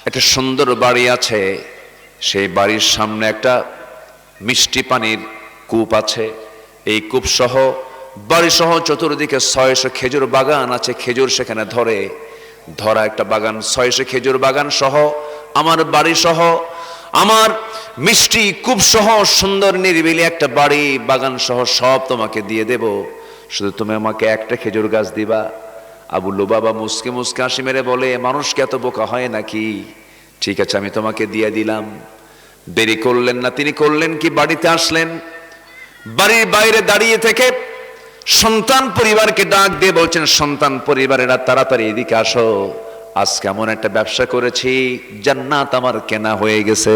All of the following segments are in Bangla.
একটা সুন্দর বাড়ি আছে, সেই বাড়ির সামনে একটা মিষ্টি পানির কূপ আছে। এই কূপ সহ বাড়ি সহ চতুর্দিকে 600 খেজুর বাগান আছে। খেজুর সেখানে ধরা একটা বাগান, 600 খেজুর বাগান সহ আমার বাড়ি সহ আমার মিষ্টি কূপ সহ সুন্দর নিরিবিলি একটা বাড়ি বাগান সহ সব তোমাকে দিয়ে দেব, শুধু তুমি আমাকে একটা খেজুর গাছ দিবা। আবু লুবাবা মুসকে মুসকে হাসি মেরে বলে, মানুষকে এত বোকা হয় নাকি? ঠিক আছে, আমি তোমাকে দিয়ে দিলাম। দেরি করলেন না, তিনি করলেন কি, বাড়িতে আসলেন। বাড়ির বাইরে দাঁড়িয়ে থেকে সন্তান পরিবারকে ডাক দিয়ে বলছেন, সন্তান পরিবারেরা তাড়াতাড়ি এদিকে আসো, আজ কেমন একটা ব্যবসা করেছি, জান্নাত আমার কেনা হয়ে গেছে।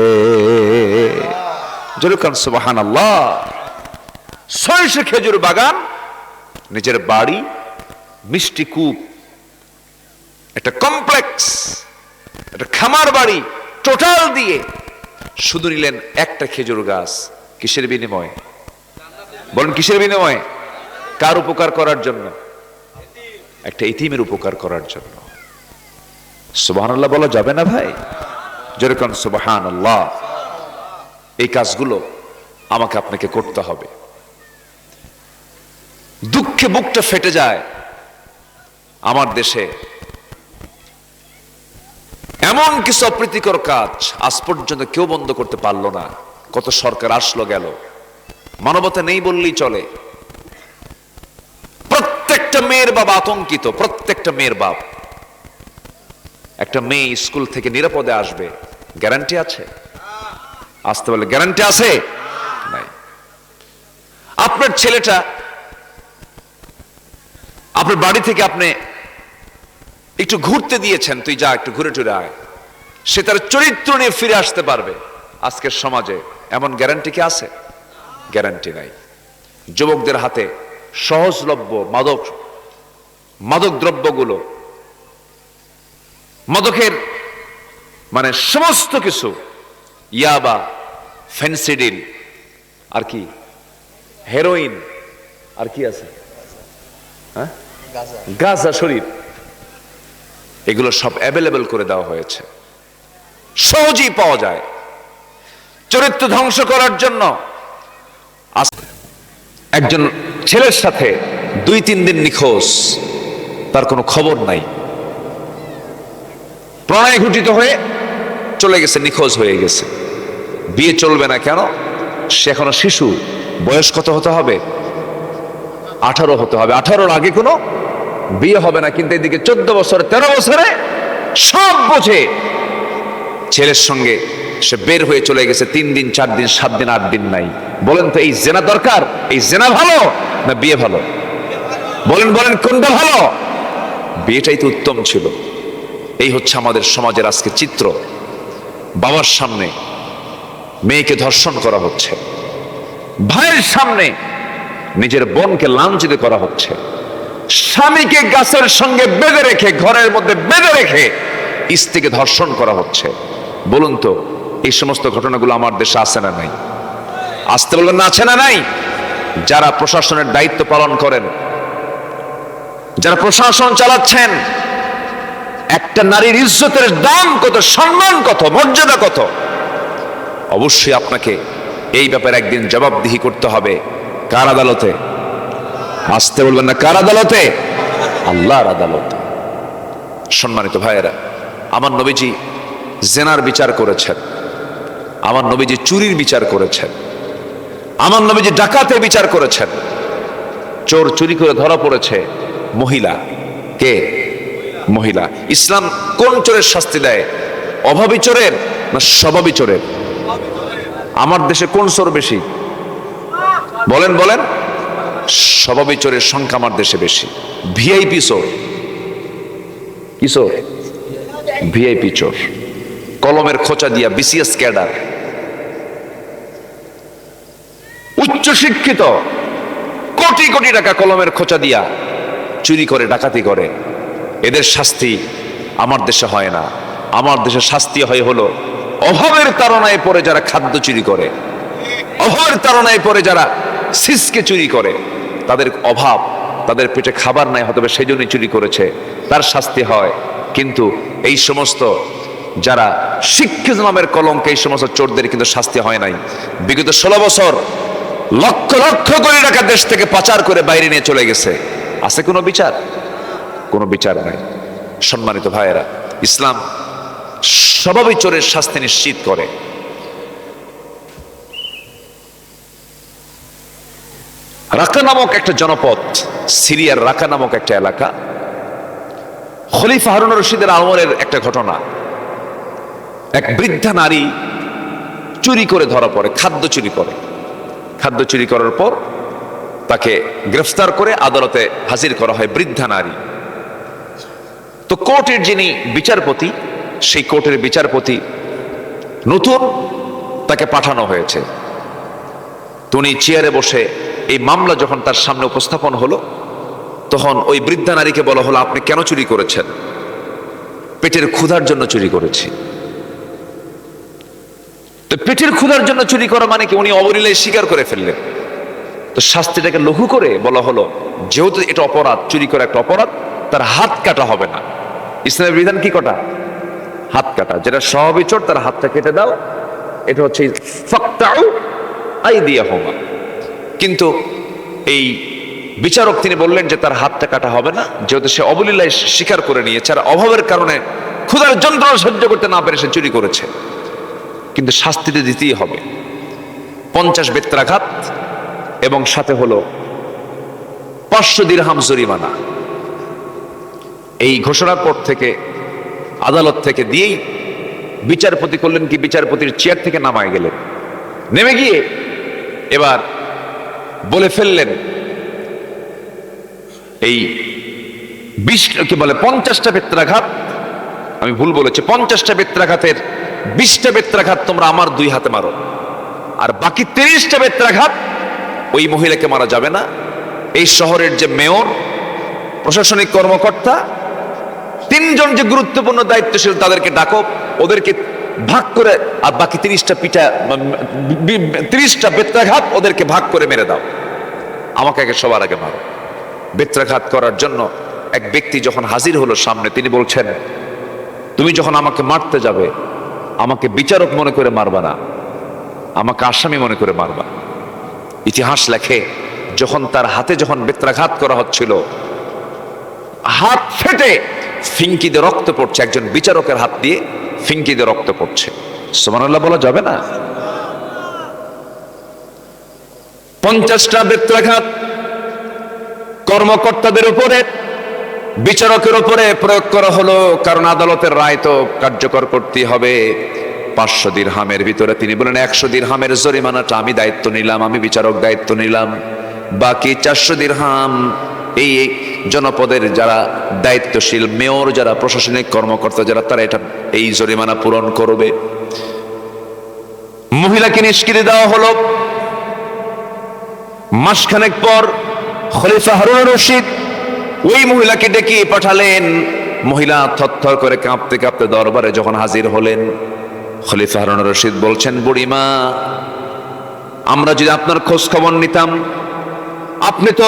যেরকম সুবহানাল্লাহ। 600 খেজুর বাগান, নিজের বাড়ি, মিষ্টি কূপ, একটা কমপ্লেক্স, একটা খামার বাড়ি, টোটাল দিয়ে শুধু নিলেন একটা খেজুর গাছ। কিসের বিনিময়ে? বলেন কিসের বিনিময়ে? কার উপকার করার জন্য? একটা ইতিমের উপকার করার জন্য। সুবহানাল্লাহ বলা যাবে না ভাই? যেরকম সুবহানাল্লাহ। এই কাজগুলো আমাকে আপনাকে করতে হবে। দুঃখে বুকটা ফেটে যায়। আমার দেশে এমন কিছু অপ্রীতিকর কাজ আজ পর্যন্ত কেউ বন্ধ করতে পারলো না। কত সরকার আসলো গেল, মানবতা নেই বললেই চলে। প্রত্যেকটা মেয়ের বাবা আতঙ্কিত, প্রত্যেকটা মেয়ের বাপ। একটা মেয়ে স্কুল থেকে নিরাপদে আসবে, গ্যারান্টি আছে? আসতে বলে গ্যারান্টি আছে? নাই। আপনার ছেলেটা আপনার বাড়ি থেকে আপনি একটু ঘুরতে দিয়েছেন, তুই যা একটু ঘুরে টুরে আয়, সে তার চরিত্র নিয়ে ফিরে আসতে পারবে। আজকের সমাজে এমন গ্যারান্টি কি আছে? গ্যারান্টি নাই। যুবকদের হাতে সহজলভ্য মাদক দ্রব্যগুলো, মাদকের মানে সমস্ত কিছু, ইয়াবা, ফেন্সিডিল, আর কি হেরোইন, আর কি আছে, হ্যাঁ, গাঁজা শরীফ, এগুলো সব অ্যাভেলেবল করে দেওয়া হয়েছে, সহজেই পাওয়া যায়। চরিত্র ধ্বংস করার জন্য একজন ছেলের সাথে 2-3 দিন নিখোঁজ, তার কোনো খবর নাই, প্রণয় ঘটিত হয়ে চলে গেছে, নিখোঁজ হয়ে গেছে। বিয়ে চলবে না কেন? সে এখনো শিশু, বয়স কত হতে হবে? 18 হতে হবে। 18-র আগে কোনো বিয়ে হবে না। কিন্তু এদিকে 14 বছরে 13 বছরে সব বোঝে, ছেলের সঙ্গে সে বের হয়ে চলে গেছে। 3 দিন 4 দিন 7 দিন 8 দিন নাই। বলেন তো এই জেনা দরকার? এই জেনা ভালো না বিয়ে ভালো? বলেন বলেন কোনটা ভালো? বিয়েটাই তো উত্তম ছিল। এই হচ্ছে আমাদের সমাজের আজকে চিত্র। বাবার সামনে মেয়েকে ধর্ষণ করা হচ্ছে, ভাইয়ের সামনে নিজের বোনকে লাঞ্ছিত করা হচ্ছে, স্বামীকে গাছের সঙ্গে বেঁধে রেখে, ঘরের মধ্যে বেঁধে রেখে স্ত্রীকে ধর্ষণ করা হচ্ছে। বলুন তো এই সমস্ত ঘটনাগুলো আমার দেশে আছে না নাই? আসতে বলবেন না আছে না নাই? যারা প্রশাসনের দায়িত্ব পালন করেন, যারা প্রশাসন চালাচ্ছেন, একটা নারীর ইজ্জতের দাম কত, সম্মান কত, মর্যাদা কত, অবশ্যই আপনাকে এই ব্যাপারে একদিন জবাবদিহি করতে হবে। কার আদালতে? আসতে বলবেন না কার আদালতে? আল্লাহর আদালতে। সম্মানিত ভাইয়েরা, আমার নবীজি জেনার বিচার করেছেন, আমার নবীজি চুরির বিচার করেছেন, আমার নবীজি ডাকাতের বিচার করেছেন। চোর চুরি করে ধরা পড়েছে, মহিলা, কে? মহিলা। ইসলাম কোন চোরের শাস্তি দেয়? অভাবী চোরের না স্বভাবী চোরের? আমার দেশে কোন চোর বেশি? বলেন বলেন। স্বভাবী চোরের সংখ্যা আমার দেশে বেশি। ভিআইপি চোর, কি চোর? ভিআইপি চোর, কলমের খোঁচা দিয়া বিসিএস ক্যাডার, উচ্চ শিক্ষিত, কোটি কোটি টাকা কলমের খোঁচা দিয়া চুরি করে, ডাকাতি করে। এদের শাস্তি আমার দেশে হয় না। আমার দেশে শাস্তি হয় হলো অভাবের তাড়নায় পড়ে যারা খাদ্য চুরি করে, অভাবের তাড়নায় পড়ে যারা সিসকে চুরি করে, তাদের অভাব, তাদের পেটে খাবার নাই, হয়তো সেই জন্যই চুরি করেছে, তার শাস্তি হয়। কিন্তু এই সমস্ত যারা শিক্ষিত নামের কলঙ্কে এই সমস্ত চোরদের কিন্তু শাস্তি হয় নাই। বিগত 16 বছর লক্ষ লক্ষ কোটি টাকা দেশ থেকে পাচার করে বাইরে নিয়ে চলে গেছে। আছে কোনো বিচার? কোনো বিচার নাই। সম্মানিত ভাইয়েরা, ইসলাম স্বভাবই চোরের শাস্তি নিশ্চিত করে। রাকা নামক একটা জনপদ, সিরিয়ার রাকা নামক একটা এলাকা, খলিফা হারুন রশিদের আমলের একটা ঘটনা। এক বৃদ্ধা নারী চুরি করে ধরা পড়ে, খাদ্য চুরি করে। খাদ্য চুরি করার পর তাকে গ্রেফতার করে আদালতে হাজির করা হয়। বৃদ্ধা নারী। তো কোর্টের যিনি বিচারপতি, সেই কোর্টের বিচারপতি নতুন, তাকে পাঠানো হয়েছে। উনি চেয়ারে বসে এই মামলা যখন তার সামনে উপস্থাপন হলো, তখন ওই বৃদ্ধা নারীকে বলা হলো, আপনি কেন চুরি করেছেন? পেটের ক্ষুধার জন্য চুরি করেছি। তো পেটের ক্ষুধার জন্য চুরি করা মানে কি? উনি অবলীলায় স্বীকার করে ফেললেন। তো শাস্তিটাকে লঘু করে বলা হলো, যেহেতু এটা অপরাধ, চুরি করা একটা অপরাধ, তার হাত কাটা হবে না। ইসলামের বিধান কি কটা? হাত কাটা। যেটা স্বভাবই চোর, তার হাতটা কেটে দাও। এটা হচ্ছে ফাকতাউ আইদিয়াহুমা। কিন্তু এই বিচারক তিনি বললেন যে তার হাতটা কাটা হবে না, যেহেতু সে অবলীলায় স্বীকার করে নিয়েছে, আর অভাবের কারণে ক্ষুধার যন্ত্রণা সহ্য করতে না পেরে সে চুরি করেছে। কিন্তু শাস্তিতে দিতেই হবে 50 বেত্রাঘাত এবং সাথে হলো 500 দিরহাম জরিমানা। এই ঘোষণার পর থেকে আদালত থেকে দিয়েই বিচারপতি করলেন কি, বিচারপতির চেয়ার থেকে নামায় গেলেন। নেমে গিয়ে এবার বলে ফেললেন, এই 20 কি বলে 50টা বেত্রাঘাত, আমি ভুল বলেছি, 50টা বেত্রাঘাতের 20টা বেত্রাঘাত তোমরা আমার 2 হাতে মারো, আর বাকি 30টা বেত্রাঘাত ওই মহিলাকে মারা যাবে না। এই শহরের যে মেয়র, প্রশাসনিক কর্মকর্তা, 3 জন যে গুরুত্বপূর্ণ দায়িত্বশীল, তাদেরকে ডাকো, ওদেরকে ভাগ করে, আর বাকি 30টা বেত্রাঘাত ওদেরকে ভাগ করে মেরে দাও, আমাকে আগে সবার আগে মারো। বেত্রাঘাত করার জন্য এক ব্যক্তি যখন হাজির হলো সামনে, তিনি বলছেন, তুমি যখন আমাকে মারতে যাবে, আমাকে বিচারক মনে করে মারবা না, আমাকে আসামি মনে করে মারবা। ইতিহাস লেখে, যখন তার হাতে যখন বেত্রাঘাত করা হচ্ছিল, হাত ফেটে ফিঙ্কিতে রক্ত পড়ছে। একজন বিচারকের হাত দিয়ে ফিঙ্কিতে রক্ত পড়ছে। সুবহানাল্লাহ বলা যাবে না? 50টা বেত্রাঘাত কর্মকর্তাদের উপরে, বিচারকের উপরে প্রয়োগ করা হলো, কারণ আদালতের রায় তো কার্যকর করতে হবে। 500 দিরহামের ভিতরে তিনি বলেন, 100 দিরহামের জরিমানাটা আমি দায়িত্ব নিলাম, আমি বিচারক দায়িত্ব নিলাম, বাকি 400 দিরহাম এই জনপদের যারা দায়িত্বশীল, মেয়র যারা, প্রশাসনিক কর্মকর্তা যারা, তারা এটা এই জরিমানা পূরণ করবে। মহিলাকে নিষ্কৃতি দেওয়া হলো। মাসখানেক পর খলিফা হারুন রশিদ ওই মহিলাকে ডেকে পাঠালেন। মহিলা থরথর করে কাঁপতে কাঁপতে দরবারে যখন হাজির হলেন, খলিফা হারুন রশিদ বলছেন, বুড়িমা, আমরা যদি আপনার খোঁজ খবর নিতাম, আপনি তো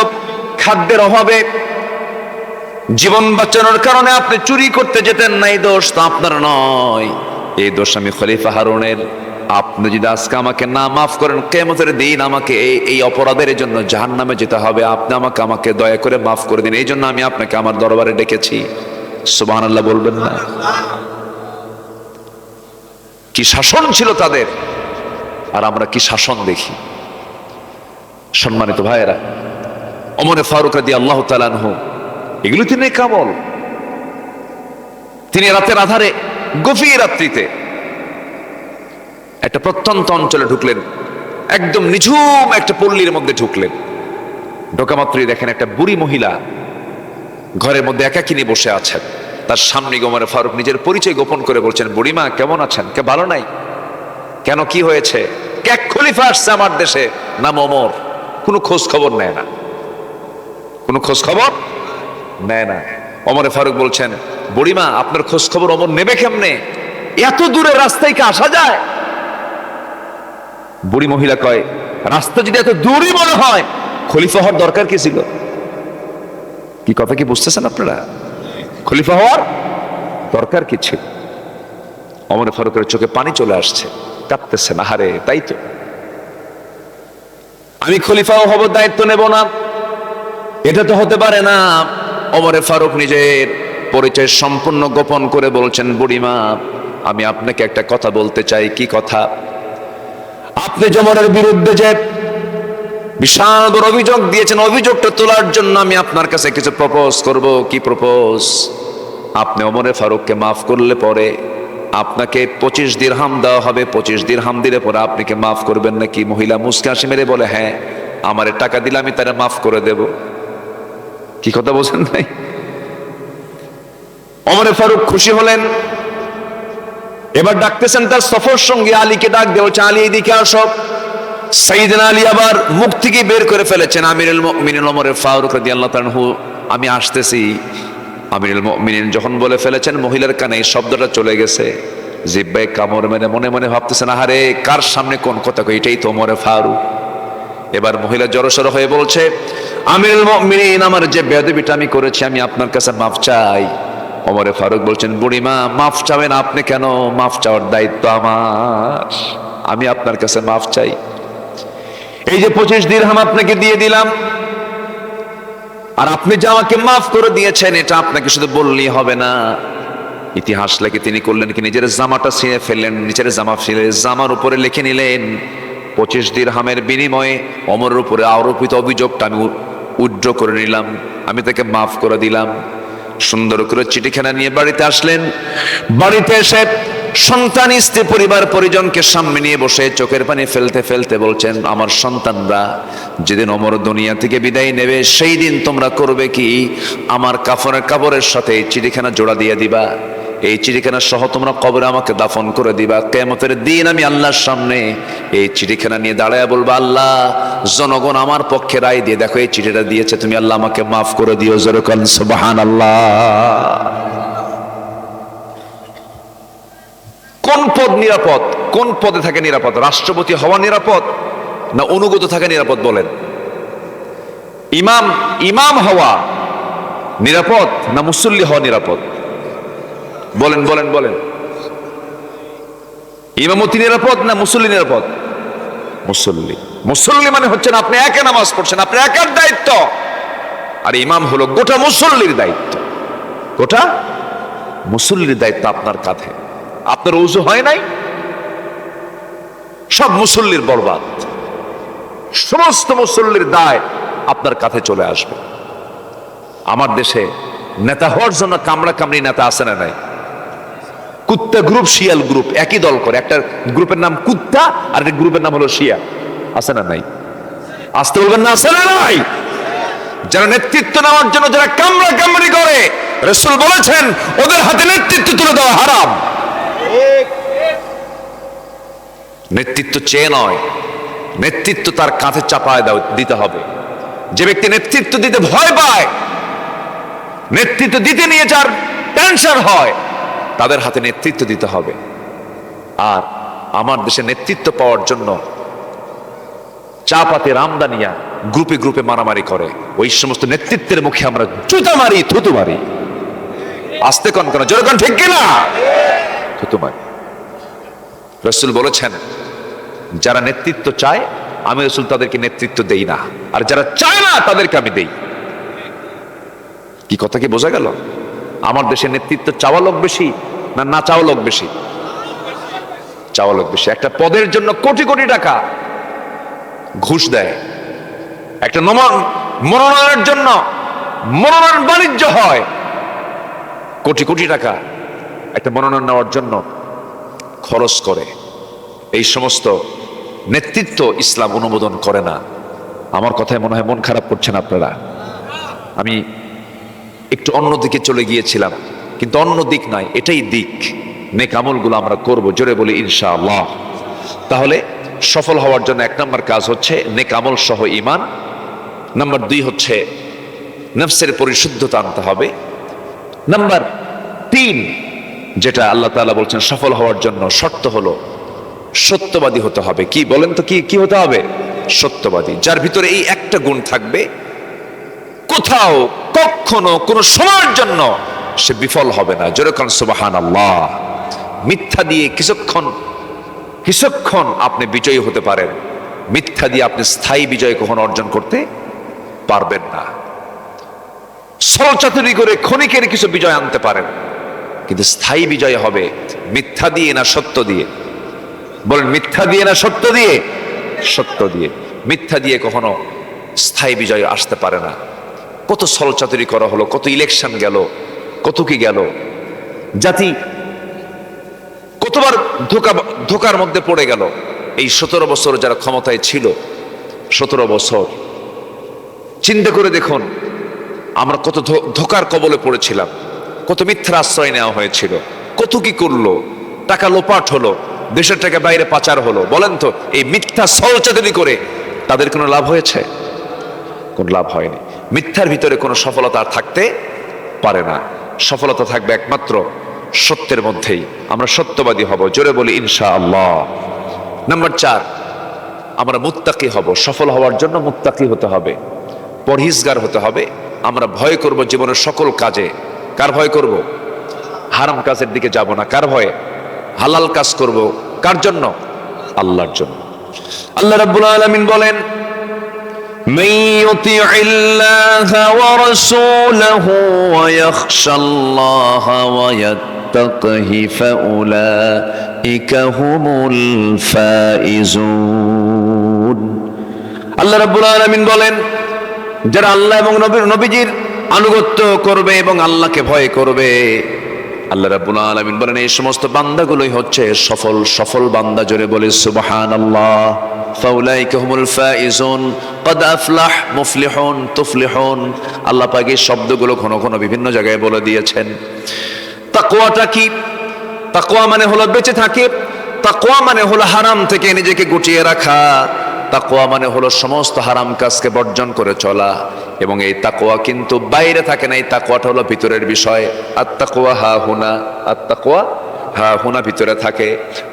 খাদ্যের অভাবে জীবন বাঁচানোর কারণে আপনি চুরি করতে যেতেন না, এই দোষ তো আপনার নয়, এই দোষ আমি খলিফা হারুনের। আপনি যদি আজকে আমাকে না মাফ করেন, কিয়ামতের দিন আমাকে এই অপরাধের জন্য জাহান্নামে যেতে হবে। আপনি আমাকে দয়া করে মাফ করে দিন, এই জন্য আমি আপনাকে আমার দরবারে ডেকেছি। সুবহানাল্লাহ বলবেন না? কি শাসন ছিল তাদের, আর আমরা কি শাসন দেখি। সম্মানিত ভাইয়েরা, ওমর ফারুক রাদিয়াল্লাহু তাআলা আনহু, এগুলো তিনি কামল। তিনি রাতের আধারে, গভীর রাত্রিতে একটা প্রত্যন্ত অঞ্চলে ঢুকলেন, একদম নিঝুম একটা পল্লীর মধ্যে ঢুকলেন। ঢোকা মাত্রই দেখেন একটা বুড়ি মহিলা ঘরের মধ্যে একাকিনী বসে আছেন। তার সামনে ওমর ফারুক নিজের পরিচয় গোপন করে বলছেন, বুড়িমা কেমন আছেন? কে ভালো নাই? কেন, কি হয়েছে? কে খলিফা আসছে আমার দেশে, নাম ওমর, কোনো খোঁজ খবর নেয় না, কোনো খোঁজ খবর নেয় না। ওমর ফারুক বলছেন, বুড়িমা আপনার খোঁজ খবর ওমর নেবে কেমনে? এত দূরের রাস্তায় কি আসা যায়? বুড়ি মহিলা কয়, রাস্তা যদি এত দূরই মনে হয়, খলিফা হওয়ার দরকার কি ছিল? কি কথা কি বুঝতেছেন আপনারা? খলিফা হওয়ার দরকার কি ছিল? ওমর ফারুকের চোখে পানি চলে আসছে, কাঁদতেছে, না হারে তাই তো, আমি খলিফাও হব, দায়িত্ব নেব না, এটা তো হতে পারে না। ওমর ফারুক নিজের পরিচয় সম্পূর্ণ গোপন করে বলছেন, বুড়িমা আমি আপনাকে একটা কথা বলতে চাই। কি কথা? আপনি ওমরের বিরুদ্ধে যে বিশাল বড় অভিযোগ দিয়েছেন, অভিযোগটা তোলার জন্য আমি আপনার কাছে কিছু প্রপোজ করব। কি প্রপোজ? আপনি ওমরে ফারুককে মাফ করলে পরে আপনাকে 25 দিরহাম দেওয়া হবে। 25 দিরহাম দিলে পরে আপনি কি মাফ করবেন নাকি? মহিলা মুস্কি হাসি মেরে বলে, হ্যাঁ, আমারে টাকা দিলে আমি তারা মাফ করে দেব। কি কথা বলছেন নাই? ওমরে ফারুক খুশি হলেন। এবার ডাকতেছেন তার সফর সঙ্গী আলীকে, ডাক দেওয়া, আলী এদিকে আসো। সাইয়েদনা আলী আবার মুখ থেকে বের করে ফেলেছেন, আমিরুল মুমিনিন ওমর ফারুক রাদিয়াল্লাহু তাআলা আনহু, আমি আসতেছি। আমিরুল মুমিনিন যখন বলে ফেলেছেন, মহিলার কানে এই শব্দটা চলে গেছে। জিহ্বায় কামড় মেরে মনে মনে ভাবতেছেন, আহারে কার সামনে কোন কথা কই, এটাই তো ওমর ফারুক। এবার মহিলা জড়সড় হয়ে বলছে, আমিরুল মুমিনিন আমার যে বেয়াদবিটা আমি করেছি, আমি আপনার কাছে মাফ চাই। ওমর ফারুক বলছেন, বুড়িমা মাফ চাবেন আপনি কেন? মাফ চাওয়ার দায়িত্ব আমার, আমি আপনার কাছে মাফ চাই। এই যে 25 দিরহাম আপনাকে দিয়ে দিলাম, আর আপনি যে আমাকে মাফ করে দিয়েছেন, এটা আপনাকে শুধু বললেই হবে না। ইতিহাস লেখে তিনি করলেন কি, নিজের জামাটা ছিঁড়ে ফেললেন, নিচের জামা ফেলে জামার উপরে লিখে নিলেন, 25 দিরহামের বিনিময়ে ওমরের উপরে আরোপিত অভিযোগটা আমি উইথড্র করে নিলাম, আমি তাকে মাফ করে দিলাম। সুন্দর করে চিঠিখানা নিয়ে বাড়িতে আসলেন। বাড়িতে এসে সন্তান, স্ত্রী, পরিবার পরিজনকে সামনে নিয়ে বসে চোখের পানি ফেলতে ফেলতে বলছেন, আমার সন্তানরা, যেদিন ওমর দুনিয়া থেকে বিদায় নেবে সেই দিন তোমরা করবে কি, আমার কাফনের কাপড়ের সাথে এই চিঠিখানা জোড়া দিয়ে দিবা, এই চিঠিখানা সহ তোমরা কবরে আমাকে দাফন করে দিবা। কিয়ামতের দিন আমি আল্লাহর সামনে এই চিঠিখানা নিয়ে দাঁড়ায় বলবো, আল্লাহ জনগণ আমার পক্ষে রায় দিয়ে দেখো এই চিঠিটা দিয়েছে, তুমি আল্লাহ আমাকে মাফ করে দিও। জোরে বলেন সুবহানাল্লাহ। কোন পদ নিরাপদ? কোন পদে থাকে নিরাপদ? রাষ্ট্রপতি হওয়া নিরাপদ না অনুগত থাকা নিরাপদ? বলেন। ইমাম হওয়া নিরাপদ না মুসল্লি হওয়া নিরাপদ? বলেন বলেন বলেন। ইমামতি নিরাপদ না মুসল্লি নিরাপদ? মুসল্লি। মুসল্লি মানে হচ্ছেন আপনি একা নামাজ পড়ছেন, আপনার একার দায়িত্ব, আর ইমাম হলো গোটা মুসল্লির দায়িত্ব। গোটা মুসল্লির দায়িত্ব আপনার কাঁধে। আপনার ওযু হয় নাই, সব মুসল্লির বরবাদ, সমস্ত মুসল্লির দায় আপনার কাঁধে চলে আসবে। আমার দেশে নেতা হওয়ার জন্য কামড়া কামড়ি নেতা আছে না নাই? কুত্তা গ্রুপ, শিয়াল গ্রুপ একই দল করে। একটা গ্রুপের নাম কুত্তা আর একটা গ্রুপের নাম হলো শিয়া, আছে না নাই? আসতে বলবেন না, আছে না নাই? যারা নেতৃত্ব নেওয়ার জন্য যারা কামড়া কামড়ি করে, রাসূল বলেছেন ওদের হাতে নেতৃত্ব তুলে দেওয়া হারাম। নেতৃত্ব চেয়ে নয়, নেতৃত্ব তার কাঁধে চাপায় দিতে হবে। যে ব্যক্তি নেতৃত্ব দিতে ভয় পায়, নেতৃত্ব দিতে নিয়ে যার টেনশন হয়, তাদের হাতে নেতৃত্ব দিতে হবে। আর আমার দেশে নেতৃত্ব পাওয়ার জন্য চা পাতে রামদানিয়া গ্রুপে গ্রুপে মারামারি করে, ওই সমস্ত নেতৃত্বের মুখে আমরা জুতা মারি, থুতু মারি। আস্তে কন কেন, জোরে কন, ঠিক কিনা? থুতু মারি। রাসূল বলেছেন যারা নেতৃত্ব চায় আমি রাসূল তাদেরকে নেতৃত্ব দেই না, আর যারা চায় না তাদেরকে আমি দেই। কি কথা কি বোঝা গেল? আমার দেশে নেতৃত্ব চাওয়া লোক বেশি না না চাওয়া লোক বেশি? চাওয়া লোক বেশি। একটা পদের জন্য কোটি কোটি টাকা ঘুষ দেয়, একটা মনোনয়নের জন্য মনোনয়ন বাণিজ্য হয়, কোটি কোটি টাকা একটা মনোনয়ন নেওয়ার জন্য খরচ করে। এই সমস্ত নেতৃত্ব ইসলাম অনুমোদন করে না। আমার কথায় মনে হয় মন খারাপ করছেন আপনারা। আমি একটু অন্যদিকে চলে গিয়েছিলাম, কিন্তু অন্য দিক নাই, এটাই দিক। নেক আমলগুলো আমরা করব, জোরে বলি ইনশাআল্লাহ। তাহলে সফল হওয়ার জন্য 1 নম্বর কাজ হচ্ছে নেক আমল সহ ঈমান। নাম্বার 2 হচ্ছে নফসের পরিশুদ্ধতা আনতে হবে। নাম্বার 3 যেটা আল্লাহ তাআলা বলছেন সফল হওয়ার জন্য শর্ত হলো সত্যবাদী হতে হবে। কি বলেন তো, কি হতে হবে? সত্যবাদী। যার ভিতরে এই একটা গুণ থাকবে, কোথাও কখনো কোনো সময়ের জন্য সে বিফল হবে না। জোরে কোন সুবহানাল্লাহ। মিথ্যা দিয়ে কিছুক্ষণ আপনি বিজয়ী হতে পারেন, মিথ্যা দিয়ে আপনি স্থায়ী বিজয় কখনো অর্জন করতে পারবেন না। ছলচাতুরি করে ক্ষণিকের কিছু বিজয় আনতে পারেন, কিন্তু স্থায়ী বিজয় হবে মিথ্যা দিয়ে না সত্য দিয়ে? বলেন, মিথ্যা দিয়ে না সত্য দিয়ে? সত্য দিয়ে। মিথ্যা দিয়ে কখনো স্থায়ী বিজয় আসতে পারে না। কত ছলচাতুরি করা হলো, কত ইলেকশন গেল, কত কি গেল, জাতি কতবার ধোকার মধ্যে পড়ে গেল। এই 17 বছর যারা ক্ষমতায় ছিল, 17 বছর চিন্তা করে দেখুন, আমরা কত ধোকার কবলে পড়েছিলাম, কত মিথ্যার আশ্রয় নেওয়া হয়েছিল, কত কি করলো, টাকা লোপাট হলো, দেশের টাকা বাইরে পাচার হলো। বলেন তো, এই মিথ্যা ছলচাতুরি করে তাদের কোনো লাভ হয়েছে? কোনো লাভ হয়নি। মিথ্যার ভিতরে কোনো সফলতা আর থাকতে পারে না। সফলতা থাকবে একমাত্র সত্যের মধ্যেই। আমরা সত্যবাদী হব, জোরে বলি ইনশাআল্লাহ। নাম্বার 4, আমরা মুত্তাকি হব। সফল হওয়ার জন্য মুত্তাকি হতে হবে, পরহেজগার হতে হবে। আমরা ভয় করব জীবনের সকল কাজে। কার ভয় করব? হারাম কাজের দিকে যাব না। কার ভয়ে? হালাল কাজ করব। কার জন্য? আল্লাহর জন্য। আল্লাহ রাব্বুল আলামিন বলেন, من يطع الله ورسوله ويخشى الله ويتقه فأولئك هم الفائزون। আল্লাহ রাব্বুল আলামিন বলেন, যারা আল্লাহ এবং নবীজির আনুগত্য করবে এবং আল্লাহকে ভয় করবে, আল্লাহ রাব্বুল আলামিন বলেন এই সমস্ত বান্দাগুলোই হচ্ছে সফল বান্দা। জোরে বলে সুবহানাল্লাহ। ফাউলাইকা হুমুল ফাইজুন, ক্বাদ আফলাহ, মুফলিহুন, তুফলিহুন। আল্লাহ পাক এই শব্দগুলো ঘন ঘন বিভিন্ন জায়গায় বলে দিয়েছেন। তাকওয়াটা কি? তাকওয়া মানে হলো বেঁচে থাকে। তাকওয়া মানে হলো হারাম থেকে নিজেকে গুটিয়ে রাখা। তাকওয়া মানে হলো সমস্ত হারাম কাজকে বর্জন করে চলা। এবং এই তাকওয়া কিন্তু বাইরে থাকে না, এই তাকওয়াটা হলো ভিতরের বিষয়। আত-তাকওয়া হা হুনা, আত-তাকওয়া হা হুনা ভিতরে থাকে।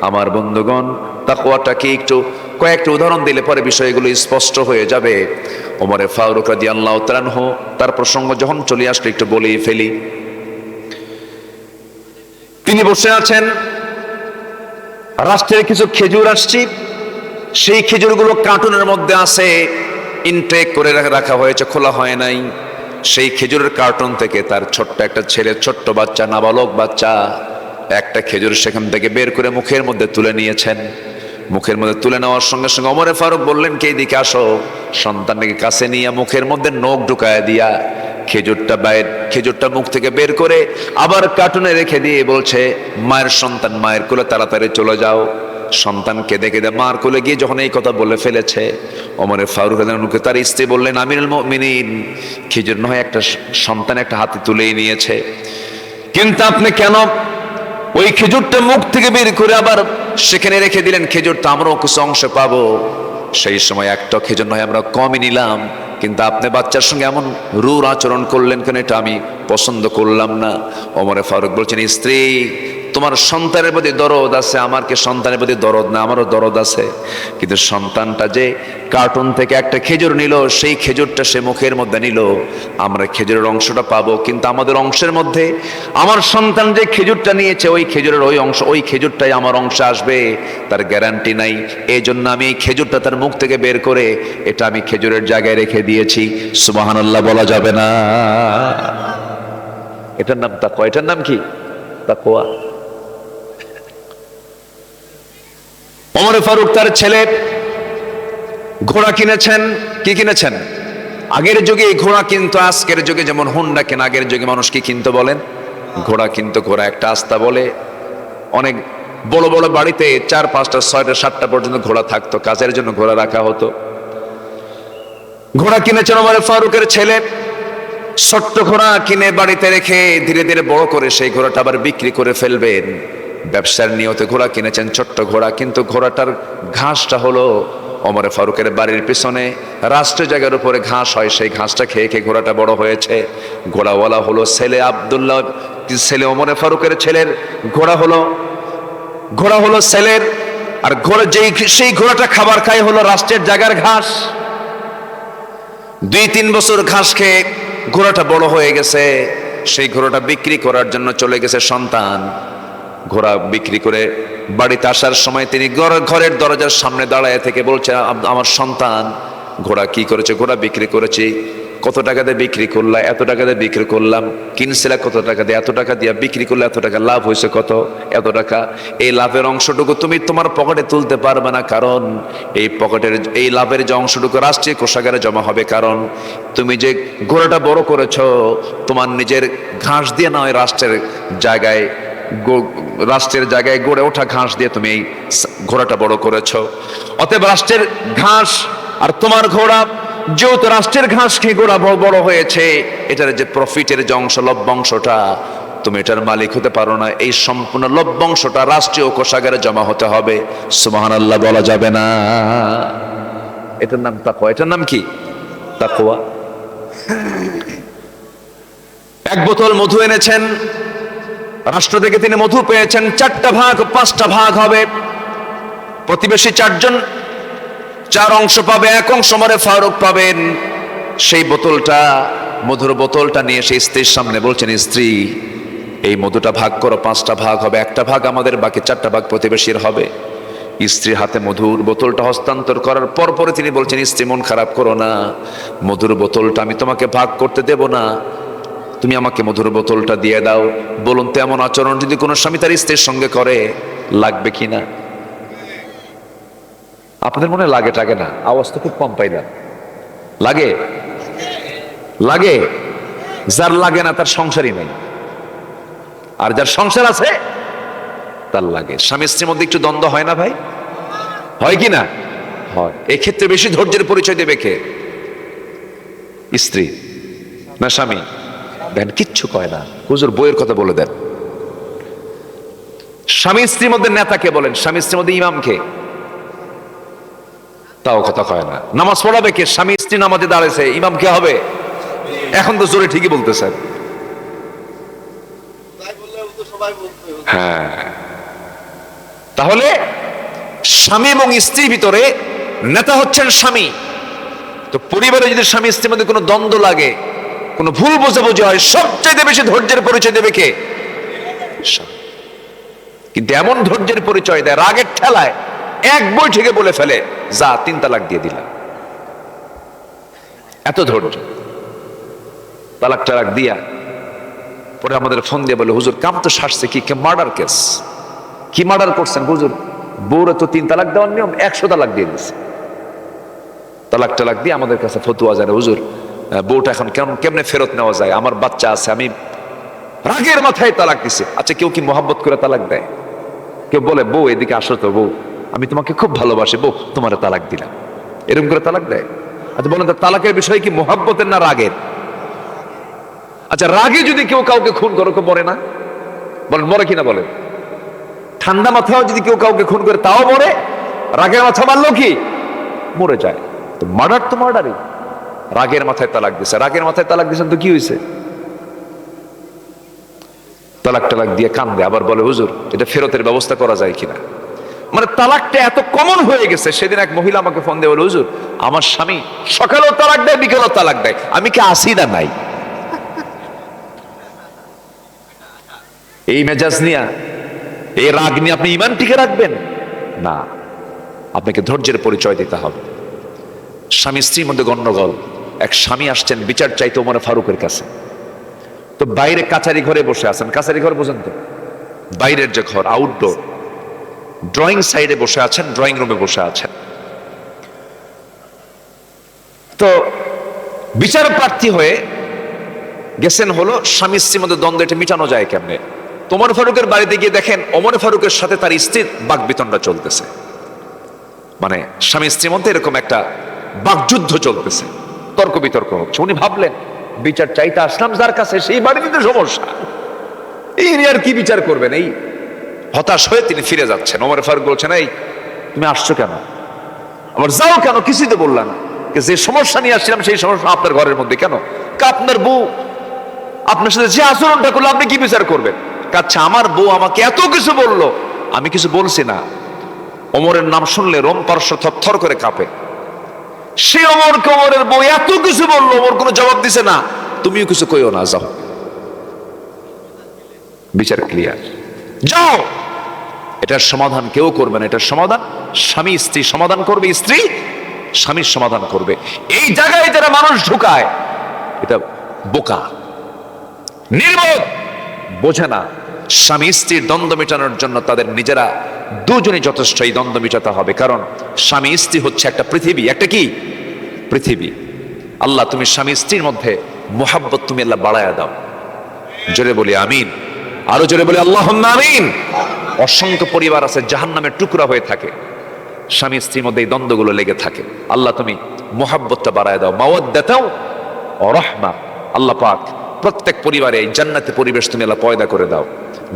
আমার বন্ধুগণ, তাকওয়াটাকে একটু কয়েকটা উদাহরণ দিলে পরে বিষয়গুলো স্পষ্ট হয়ে যাবে। ওমরে ফারুক রাদিয়াল্লাহু তাআলা আনহু, তার প্রসঙ্গ যখন চলে আসলে একটু বলেই ফেলি। তিনি বসে আছেন, রাষ্ট্রের কিছু খেজুর আসছে, সেই খেজুরগুলো কার্টুনের মধ্যে আছে, ইনটেক করে রাখা হয়েছে, খোলা হয় নাই। সেই খেজুরের কার্টুন থেকে তার ছোট্ট একটা ছেলে, ছোট্ট বাচ্চা, নাবালক বাচ্চা, একটা খেজুর সেখান থেকে বের করে মুখের মধ্যে তুলে নিয়েছেন। মুখের মধ্যে তুলে নেওয়ার সঙ্গে সঙ্গে ওমরে ফারুক বললেন, কে এদিকে আসো। সন্তানকে কাছে নিয়ে মুখের মধ্যে নখ ঢুকায় দিয়া খেজুরটা মুখ থেকে বের করে আবার কার্টুনে রেখে দিয়ে বলছে, মায়ের সন্তান, মায়ের কোলে তাড়াতাড়ি চলে যাও। সন্তান কেঁদে কেঁদে মার কোলে গিয়ে যখন এই কথা বলে ফেলেছে, ওমরে ফারুক রাদিয়াল্লাহু তার স্ত্রী বললেন, আমিরুল মুমিনিন, খেজুর নয় একটা সন্তান একটা হাতে তুলেই নিয়েছে, কিন্তু আপনি কেন ওই খেজুরটা মুখ থেকে বের করে আবার সেখানে রেখে দিলেন? খেজুরটা আমরাও কিছু অংশ পাবো। সেই সময় একটা খেজুর নয় আমরা কমই নিলাম, কিন্তু আপনি বাচ্চার সঙ্গে এমন রূঢ় আচরণ করলেন কেন? এটা আমি পছন্দ করলাম না। ওমরে ফারুক বলছেন, স্ত্রী, তোমার সন্তানের প্রতি দরদ আছে, আমার কি সন্তানের প্রতি দরদ না? আমারও দরদ আছে, কিন্তু সন্তানটা যে কার্টুন থেকে একটা খেজুর নিল, সেই খেজুরটা সে মুখের মধ্যে নিল, আমরা খেজুরের অংশটা পাবো, কিন্তু আমাদের অংশের মধ্যে আমার সন্তান যে খেজুরটা নিয়েছে, ওই খেজুরের ওই অংশ, ওই খেজুরটাই আমার অংশে আসবে, তার গ্যারান্টি নাই। এই জন্য আমি এই খেজুরটা তার মুখ থেকে বের করে এটা আমি খেজুরের জায়গায় রেখে দিয়েছি। সুবহানাল্লাহ বলা যাবে না? এটার নাম তাকওয়া। এটার নাম কি? তাকওয়া। ওমর ফারুক তার ছেলে ঘোড়া কিনেছেন। কি কিনেছেন? আগের যুগে ঘোড়া কিনতো, আজকের যুগে যেমন হুন্ডা কেন, আগের যুগে মানুষ কি কিনতো বলেন? ঘোড়া কিনতো। ঘোড়া একটা আস্তা বলে, অনেক বড় বড় বাড়িতে 4, 5টা, 6টা, 7টা পর্যন্ত ঘোড়া থাকতো, কাজের জন্য ঘোড়া রাখা হতো। ঘোড়া কিনেছেন ওমর ফারুকের ছেলে। ছোট্ট ঘোড়া কিনে বাড়িতে রেখে ধীরে ধীরে বড় করে সেই ঘোড়াটা আবার বিক্রি করে ফেলবেন। ব্যবসার নিয়তে ঘোড়া কিনেছেন, ছোট্ট ঘোড়া, কিন্তু ঘোড়াটার ঘাসটা হলো ওমর ফারুকের বাড়ির পিছনে রাষ্ট্রের জায়গার উপরে ঘাস হয়, সেই ঘাসটা খেয়ে খেয়ে ঘোড়াটা বড় হয়েছে। ঘোড়াওয়ালা হলো ছেলে আব্দুল্লাহ, ছেলে ওমর ফারুকের ছেলের ঘোড়া হলো ছেলের। আর ঘোড়া সেই ঘোড়াটা খাবার খায় হলো রাষ্ট্রের জায়গার ঘাস। 2-3 বছর ঘাস খেয়ে ঘোড়াটা বড় হয়ে গেছে। সেই ঘোড়াটা বিক্রি করার জন্য চলে গেছে সন্তান। ঘোড়া বিক্রি করে বাড়িতে আসার সময় তিনি ঘরের দরজার সামনে দাঁড়ায় থেকে বলছে, আমার সন্তান ঘোড়া কি করেছে? ঘোড়া বিক্রি করেছি। কত টাকা দিয়ে বিক্রি করলা? এত টাকা দিয়ে বিক্রি করলাম। কিনছিলা কত টাকা দিয়ে? এত টাকা দিয়ে। বিক্রি করলে এত টাকা। লাভ হয়েছে কত? এত টাকা। এই লাভের অংশটুকু তুমি তোমার পকেটে তুলতে পারবে না, কারণ এই লাভের যে অংশটুকু রাষ্ট্রীয় কোষাগারে জমা হবে, কারণ তুমি যে ঘোড়াটা বড় করেছ তোমার নিজের ঘাস দিয়ে নয়, রাষ্ট্রের জায়গায় গড়ে ওঠা ঘাস দিয়ে তুমি এই ঘোড়াটা বড় করেছ। অতএব রাষ্ট্রের ঘাস আর তোমার ঘোড়া, যেহেতু রাষ্ট্রের ঘাস খেয়ে ঘোড়া বড় হয়েছে, এটার যে প্রফিটের যে অংশ, লভ্যাংশটা, তুমি এটার মালিক হতে পারো না। এই সম্পূর্ণ লভ্যাংশটা রাষ্ট্রীয় কোষাগারে জমা হতে হবে। সুবহানাল্লাহ বলা যাবে না। এটার নাম তাকওয়া। এটার নাম কি? তাকওয়া। এক বোতল মধু এনেছেন, রাষ্ট্র থেকে তিনি মধু পেয়েছেন, 4টা ভাগ 5টা ভাগ হবে। প্রতিবেশী 4জন 4 অংশ পাবে, 1 অংশ মরে ফারুক পাবেন। সেই বোতলটা, মধুর বোতলটা নিয়ে সেই স্ত্রীর সামনে বলছেন, স্ত্রী এই মধুটা ভাগ করো, 5টা ভাগ হবে, 1টা ভাগ আমাদের, বাকি 4টা ভাগ প্রতিবেশীর হবে। স্ত্রীর হাতে মধুর বোতলটা হস্তান্তর করার পরে তিনি বলছেন, স্ত্রী মন খারাপ করো না, মধুর বোতলটা আমি তোমাকে ভাগ করতে দেব না, তুমি আমাকে মধুর বোতলটা দিয়ে দাও। বলুন তো এমন আচরণ যদি কোনো স্বামী তার স্ত্রীর সঙ্গে করে, লাগবে কিনা? আপনাদের মনে লাগে টাগে না? আওয়াজ তো খুব কম পাইলাম। লাগে? লাগে। যার লাগে না তার সংসারই নেই, আর যার সংসার আছে তার লাগে। স্বামী স্ত্রীর মধ্যে একটু দ্বন্দ্ব হয় না ভাই? হয় কি না? হয়। এক্ষেত্রে বেশি ধৈর্যের পরিচয় দেবে কে? স্ত্রী না স্বামী? দেন কিচ্ছু কয় না, হুজুর বইয়ের কথা বলে দেন। স্বামী স্ত্রীর মধ্যে নেতাকে বলেন, স্বামী স্ত্রীর মধ্যে ইমামকে, তাও কথা কয় না। নামাজ পড়াবে কে? স্বামী স্ত্রী নামাজে দাঁড়াইছে, ইমাম কে হবে? এখন তো জোরে ঠিকই বলতেছেন। হ্যাঁ, তাহলে স্বামী এবং স্ত্রীর ভিতরে নেতা হচ্ছেন স্বামী। তো পরিবারে যদি স্বামী স্ত্রীর মধ্যে কোনো দ্বন্দ্ব লাগে, কোনো ভুল বোঝাবুঝি হয়, সবচেয়ে বেশি ধৈর্যের পরিচয় দেবে কে? কিন্তু এমন ধৈর্যের পরিচয় দেয়, রাগের ঠেলায় এক বৈঠকে বলে ফেলে, যা 3 তালাক দিয়ে দিলাম। এত ধৈর্য। তালাক টালাক দিয়া পরে আমাদের ফোন দিয়ে বলে, হুজুর কাম তো সারছে, কি মার্ডার কেস, কি মার্ডার করছেন হুজুর? বউরে তো 3 তালাক দেওয়ার নিয়ম, 100 তালাক দিয়ে দিচ্ছে। তালাক টালাক দিয়ে আমাদের কাছে ফতুয়া যায়, হুজুর বউটা এখন কেমনে ফেরত নেওয়া যায়? আমার বাচ্চা আছে, আমি রাগের মাথায় তালাক দিছে। আচ্ছা, কেউ কি মোহাব্বত করে তালাক দেয়? কেউ বলে, বউ এদিকে আসো তো, বউ আমি তোমাকে খুব ভালোবাসি, বউ তোমার তালাক দিলাম, এরকম করে তালাক দেয়? আচ্ছা বলেন তো, তালাকের বিষয় কি মোহাব্বতের না রাগের? আচ্ছা, রাগে যদি কেউ কাউকে খুন করে, কেউ মরে না? বলেন মরে কিনা বলেন? ঠান্ডা মাথাও যদি কেউ কাউকে খুন করে তাও মরে, রাগের মাথা মারলো কি মরে যায়? তো মার্ডার তো মার্ডারই। রাগের মাথায় তালাক দিছে, রাগের মাথায় তালাক দিয়েছেন তো কি হয়েছে? তালাক টালাক দিয়ে কান্দে, আবার বলে, হুজুর এটা ফেরতের ব্যবস্থা করা যায় কিনা? মানে তালাকটা এত কমন হয়ে গেছে। সেদিন এক মহিলা আমাকে ফোন দিয়ে বলে, হুজুর আমার স্বামী সকালেও তালাক দেয়, বিকেলেও তালাক দেয়, আমি কি আসি না নাই? এই মেজাজ নিয়ে, এই রাগ নিয়ে আপনি ইমান টিকে রাখবেন না। আপনাকে ধৈর্যের পরিচয় দিতে হবে। স্বামী স্ত্রীর মধ্যে গন্ডগোল, এক স্বামী আসছেন বিচার চাইতে ওমর ফারুকের কাছে। তো বাইরে কাচারি ঘরে বসে আছেন, কাচারি ঘর বোঝেন তো, বাইরের যে ঘর, আউটডোর, ড্রয়িং সাইডে বসে আছেন, ড্রয়িং রুমে বসে আছেন। তো বিচার প্রার্থী হয়ে গেছেন হলো স্বামী স্ত্রীর মধ্যে দ্বন্দ্ব, এটা মিটানো যায় কেমনে? ওমর ফারুকের বাড়িতে গিয়ে দেখেন ওমর ফারুকের সাথে তার স্ত্রীর বাকবিতণ্ডা চলতেছে। মানে স্বামী স্ত্রীর মধ্যে এরকম একটা বাকযুদ্ধ চলতেছে, তর্ক বিতর্ক হচ্ছে। উনি ভাবলেন, বিচার চাইতে আসলাম যার কাছে, সেই বাড়িতে তো সমস্যা, এই আর কি বিচার করবেন? এই হতাশ হয়ে তিনি ফিরে যাচ্ছেন। ওমর ফারুক বলছেন, এই তুমি আসছো কেন? আবার যাও কেন? কিছুই তো বললাম না, যে সমস্যা নিয়ে আসছিলাম সেই সমস্যা আপনার ঘরের মধ্যে কেন? আপনার বউ আপনার সাথে যে আচরণটা করলো, আপনি কি বিচার করবেন? আচ্ছা, আমার বউ আমাকে এত কিছু বললো, আমি কিছু বলছি না। ওমরের নাম শুনলে রোম পারস্য থরথর করে কাঁপে। সে ওমরকে, ওমরের বউ এত কিছু বললো, ওমর কোনো জবাব দিছে না। তুমিও কিছু কইও না, যাও। বিচার ক্লিয়ার। যাও। এটার সমাধান কেউ করবে না, এটার সমাধান স্বামী স্ত্রী সমাধান করবে, স্ত্রী স্বামীর সমাধান করবে। এই জায়গায় যারা মানুষ ঢুকায় এটা বোকা, নির্বোধ, বোঝে না। স্বামী স্ত্রীর দ্বন্দ্ব মেটানোর জন্য তাদের নিজেরা দুজনই যথেষ্ট এই দ্বন্দ্ব মেটাতে হবে। কারণ স্বামী স্ত্রী হচ্ছে একটা পৃথিবী, একটা কি পৃথিবী। আল্লাহ তুমি স্বামী স্ত্রীর মধ্যে মোহাব্বত তুমি আল্লাহ বাড়ায়া দাও। জোরে বলি আমিন, আরো জোরে বলি আল্লাহুম্মা আমিন। অসংখ্য পরিবার আছে জাহান্নামের টুকরা হয়ে থাকে, স্বামী স্ত্রীর মধ্যে এই দ্বন্দ্বগুলো লেগে থাকে। আল্লাহ তুমি মোহাব্বতটা বাড়ায় দাও, মাওয়াদ্দাতাও ওয়া রাহমা। আল্লাহ পাক প্রত্যেক পরিবারে এই জান্নাতি পরিবেশ তুমি আল্লাহ পয়দা করে দাও।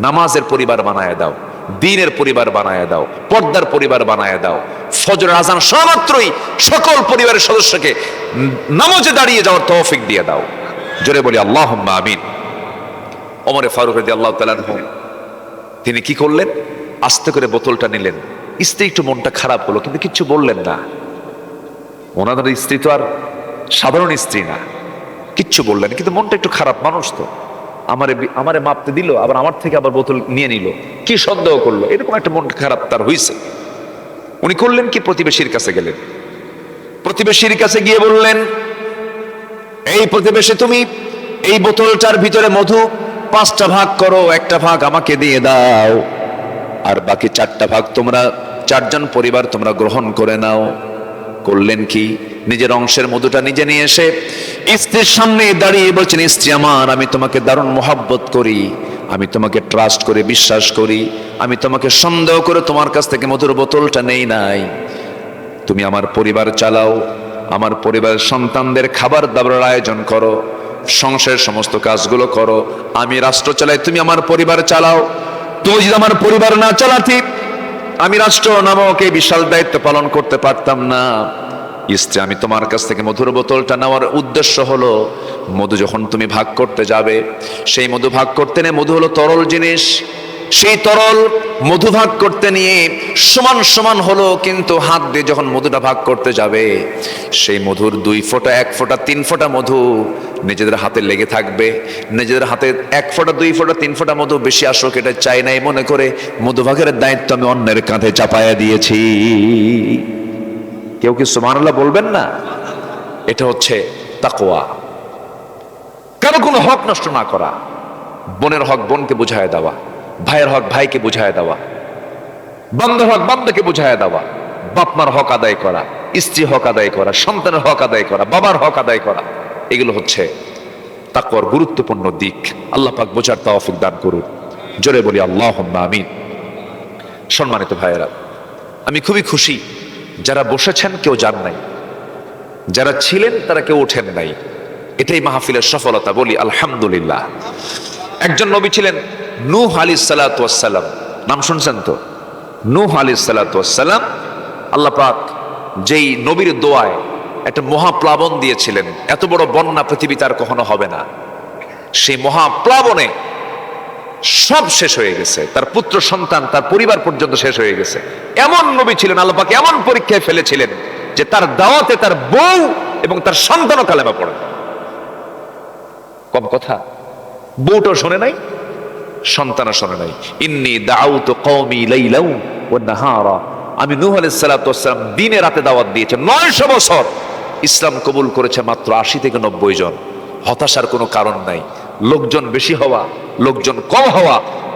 নামাজের পরিবার বানায় দাও, দ্বীনের পরিবার বানায় দাও, পর্দার পরিবার বানায় দাও। ফজরের আযান শোনা মাত্রই সকল পরিবারের সদস্যকে নামাজে দাঁড়িয়ে যাওয়ার তৌফিক দিয়ে দাও। জোরে বলি আল্লাহুম্মা আমিন। ওমরে ফারুক রাদিয়াল্লাহু তাআলা আনহু তিনি কি করলেন? আস্তে করে বোতলটা নিলেন। স্ত্রী একটু মনটা খারাপ হলো, কিন্তু কিচ্ছু বললেন না। ওনাদের স্ত্রী তো আর সাধারণ স্ত্রী না, কিচ্ছু বললেন, কিন্তু মনটা একটু খারাপ। মানুষ তো আমারে মাপতে দিল, আবার আমার থেকে আবার বোতল নিয়ে নিল, কি সন্দেহ করলো, এরকম একটা মনটা খারাপ তার হয়েছে। উনি করলেন কি? প্রতিবেশীর কাছে গেলেন। প্রতিবেশীর কাছে গিয়ে বললেন, এই প্রতিবেশী, তুমি এই বোতলটার ভিতরে মধু 5টা ভাগ করো, একটা ভাগ আমাকে দিয়ে দাও, আর বাকি 4টা ভাগ তোমরা 4জন পরিবার তোমরা গ্রহণ করে নাও। করলেন কি? নিজের অংশের মধুটা নিজে নিয়ে এসে স্ত্রীর সামনে দাঁড়িয়ে বলছেন, স্ত্রী আমার, আমি তোমাকে দারুণ মোহাব্বত করি, আমি তোমাকে ট্রাস্ট করে বিশ্বাস করি, আমি তোমাকে সন্দেহ করে তোমার কাছ থেকে মধুর বোতলটা নেই নাই। তুমি আমার পরিবার চালাও, আমার পরিবারের সন্তানদের খাবার দাবারের আয়োজন করো, সংসারের সমস্ত কাজগুলো করো। আমি রাষ্ট্র চালাই, তুমি আমার পরিবার চালাও। তুই যদি আমার পরিবার না চালাতি, আমি রাষ্ট্র নামক এই বিশাল দায়িত্ব পালন করতে পারতাম না। স্ত্রী, আমি তোমার কাছ থেকে মধুর বোতলটা নেওয়ার উদ্দেশ্য হলো, মধু যখন তুমি ভাগ করতে যাবে, সেই মধু ভাগ করতে নিয়ে, মধু হলো তরল জিনিস, সেই তরল মধু ভাগ করতে নিয়ে সমান সমান হলো, কিন্তু হাত দিয়ে যখন মধুটা ভাগ করতে যাবে, সেই মধুর 2 ফোঁটা, 1 ফোঁটা, 3 ফোঁটা মধু নিজেদের হাতে লেগে থাকবে। নিজেদের হাতে 1 ফোঁটা, 2 ফোঁটা, 3 ফোঁটা মধু বেশি আসুক এটা চাই নাই মনে করে মধু ভাগের দায়িত্ব আমি অন্যের কাঁধে চাপায়া দিয়েছি। কেউ কি সুবহানাল্লাহ বলবেন না? এটা হচ্ছে তাকওয়া। কারো কোনো হক নষ্ট না করা, বোনের হক বোনকে বুঝায় দেওয়া, ভাইয়ের হক ভাইকে বুঝায় দেওয়া, বান্দার হক বান্দাকে বুঝায় দেওয়া, বাপমার হক আদায় করা, স্ত্রী হক আদায় করা, সন্তানের হক আদায় করা, বাবার হক আদায় করা, এগুলো হচ্ছে তাকওয়ার গুরুত্বপূর্ণ দিক। আল্লাহ পাক বোঝার তৌফিক দান করুন। জোরে বলি আল্লাহুম্মা আমিন। সম্মানিত ভাইয়েরা, আমি খুবই খুশি, যারা বসেছেন কেউ যান নাই, যারা ছিলেন তারা কেউ ওঠেন নাই। এটাই মাহফিলের সফলতা, বলি আলহামদুলিল্লাহ। একজন নবী ছিলেন নূহ আলাইহিস সালাতু ওয়াস সালাম, নাম শুনছেন তো? নূহ আলাইহিস সালাতু ওয়াস সালাম, আল্লাহ পাক যেই নবীর দোয়ায় একটা মহাপ্লাবন দিয়েছিলেন, এত বড় বন্যা পৃথিবীতে আর কখনো হবে না। সেই মহাপ্লাবনে সব শেষ হয়ে গেছে, তার পুত্র সন্তান, তার পরিবার পর্যন্ত শেষ হয়ে গেছে। এমন নবী ছিলেন, আল্লাহ পাক এমন পরীক্ষায় ফেলেছিলেন যে তার দাওয়াতে তার বউ এবং তার সন্তানও কালেমা পড়ে। কম কথা, বউটাও শোনে নাই, সন্তানও শোনে নাই। ইন্নী দাউতু কওমি লাইলাও ওয়া নাহারা, আমি নূহ আলাইহিস সালাতু ওয়াস সালাম দিনে রাতে দাওয়াত দিয়েছে। 900 বছর ইসলাম কবুল করেছে মাত্র 80 থেকে 90 জন। হতাশার কোনো কারণ নাই। লোকজন বেশি হওয়া, লোকজন কম হওয়া,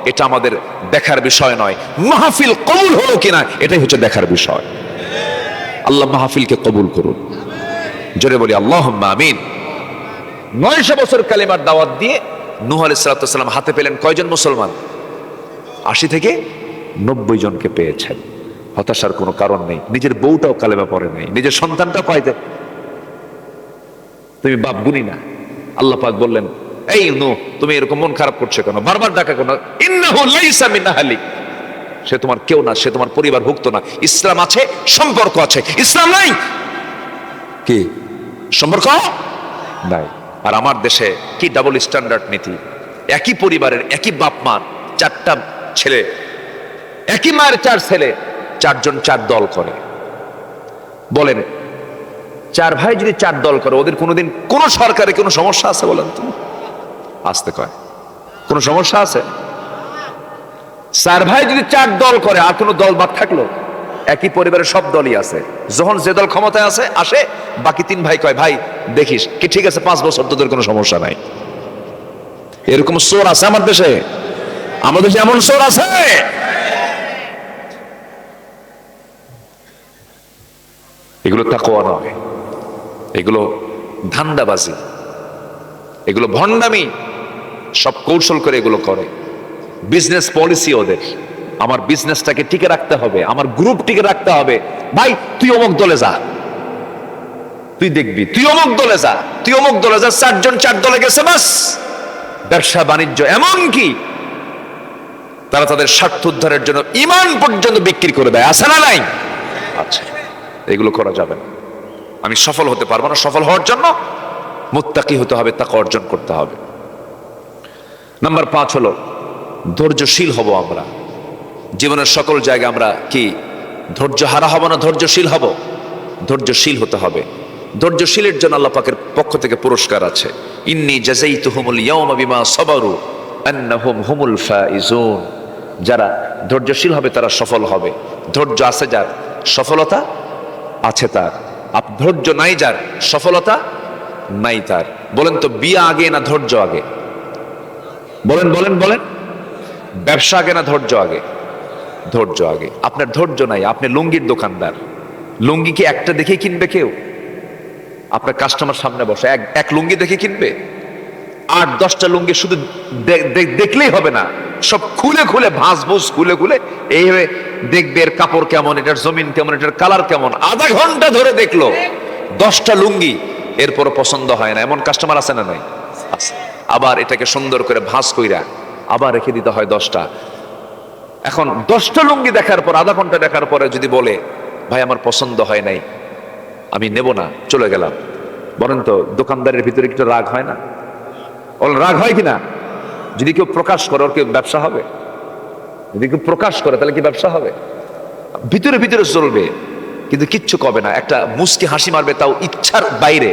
এটা আমাদের দেখার বিষয় নয়। মাহফিল কবুল হলো কিনা এটাই হচ্ছে দেখার বিষয়। আল্লাহ মাহফিলকে কবুল করুন। জোরে বলি আল্লাহুম্মা আমিন। 900 বছর কালেমার দাওয়াত দিয়ে নূহ আলাইহিস সালাতু ওয়াস সালাম হাতে পেলেন কয়জন মুসলমান? 80 থেকে 90 জনকে পেয়েছেন। হতাশার কোনো কারণ নেই। নিজের বউটাও কালেমা পড়ে নাই, নিজের সন্তানটাও পাইতে, তুমি বাপ গুনি না। আল্লাহ পাক বললেন, এই নূহ, তুমি এরকম মন খারাপ করছো কেন? বারবার ডাকা কেন? ইন্নাহু লাইসা মিন আহলিক, সে তোমার কেউ না, সে তোমার পরিবারভুক্ত না। ইসলাম আছে, সম্পর্ক আছে, ইসলাম নাই, কি সম্পর্ক নাই। আর আমার দেশে কি ডাবল স্ট্যান্ডার্ড নীতি। একই পরিবারের, একই বাপ মার 4টা ছেলে, একই মায়ের 4 ছেলে, 4 জন 4 দল করে। বলেন, 4 ভাই যদি 4 দল করে, ওদের কোনোদিন কোন সরকারে কোনো সমস্যা আছে? বলেন তো, আসতে কয়, কোন সমস্যা আছে? চার ভাই যদি চার দল করে, আর কোনো দল বাদ থাকলো? একই পরিবারের সব দলই আছে, যখন যে দল ক্ষমতায় আসে বাকি তিন ভাই কয়, ভাই দেখিস কি ঠিক আছে, 5 বছর তোদের কোনো সমস্যা নাই। এরকম চোর আছে আমার দেশে? আমাদের দেশে এমন চোর আছে? এগুলো তাকওয়া নয়, এগুলো ধান্দাবাজি, এগুলো ভণ্ডামি, সব কৌশল করে এগুলো করে। বিজনেস পলিসি ওদের, আমার বিজনেসটাকে টিকে রাখতে হবে, আমার গ্রুপ টিকে রাখতে হবে। ভাই তুই অমুক দলে যা, তুই দেখবি, তুই অমুক দলে যা, তুই অমুক দলে যা, 4 জন 4 দলে গেছে, বাস ব্যবসা বাণিজ্য। এমন কি তারা তাদের স্বার্থ উদ্ধারের জন্য ঈমান পর্যন্ত বিক্রি করে দেয়, আছে না নাই? আচ্ছা, এগুলো করা যাবে না। আমি সফল হতে পারবো না। সফল হওয়ার জন্য মুত্তাকি হতে হবে, তাকওয়া অর্জন করতে হবে। নাম্বার 5 হলো ধৈর্যশীল হব। আমরা জীবনের সকল জায়গায় আমরা কি ধৈর্য হারা হব না, ধৈর্যশীল হব? ধৈর্যশীল হতে হবে। ধৈর্যশীলের জন্য আল্লাহ পাকের পক্ষ থেকে পুরস্কার আছে। ইন্নী জাযাইতুহুমুল ইয়াওমা বিমা সাবারু আন্নাহুম হুমুল ফাইজুন। যারা ধৈর্যশীল হবে তারা সফল হবে। ধৈর্য আছে যার, সফলতা আছে তার। ধৈর্য নাই যার, সফলতা নাই তার। বলেন তো, বিয়ে আগে না ধৈর্য আগে? বলেন বলেন বলেন। ব্যবসা আগে না ধৈর্য আগে? ধৈর্য আগে। আপনার ধৈর্য নাই, আপনি লুঙ্গির দোকানদার, লুঙ্গি কি একটা দেখে কিনবে কেউ? আপনার কাস্টমার সামনে বসে এক লুঙ্গি দেখে কিনবে? 8-10টা লুঙ্গি শুধু দেখলেই হবে না, সব খুলে খুলে ভাঁজ খুলে খুলে এইভাবে দেখবে এর কাপড় কেমন, এটার জমিন কেমন, এটার কালার কেমন। আধা ঘন্টা ধরে দেখলো 10টা লুঙ্গি, এরপরও পছন্দ হয় না। এমন কাস্টমার আছে না নাই? আছে। আবার এটাকে সুন্দর করে ভাঁজ কইরা আবার রেখে দিতে হয় 10টা। এখন 10টা লুঙ্গি দেখার পর, আধা ঘন্টা দেখার পরে যদি বলে, ভাই আমার পছন্দ হয় নাই, আমি নেব না, চলে গেলাম, বলেন তো দোকানদারের ভিতরে একটু রাগ হয় না? রাগ হয় কিনা? যদি কেউ প্রকাশ করে, ওর কি ব্যবসা হবে? যদি কেউ প্রকাশ করে তাহলে কি ব্যবসা হবে? ভিতরে ভিতরে চলবে কিন্তু কিচ্ছু কবে না, একটা মুস্কি হাসি মারবে, তাও ইচ্ছার বাইরে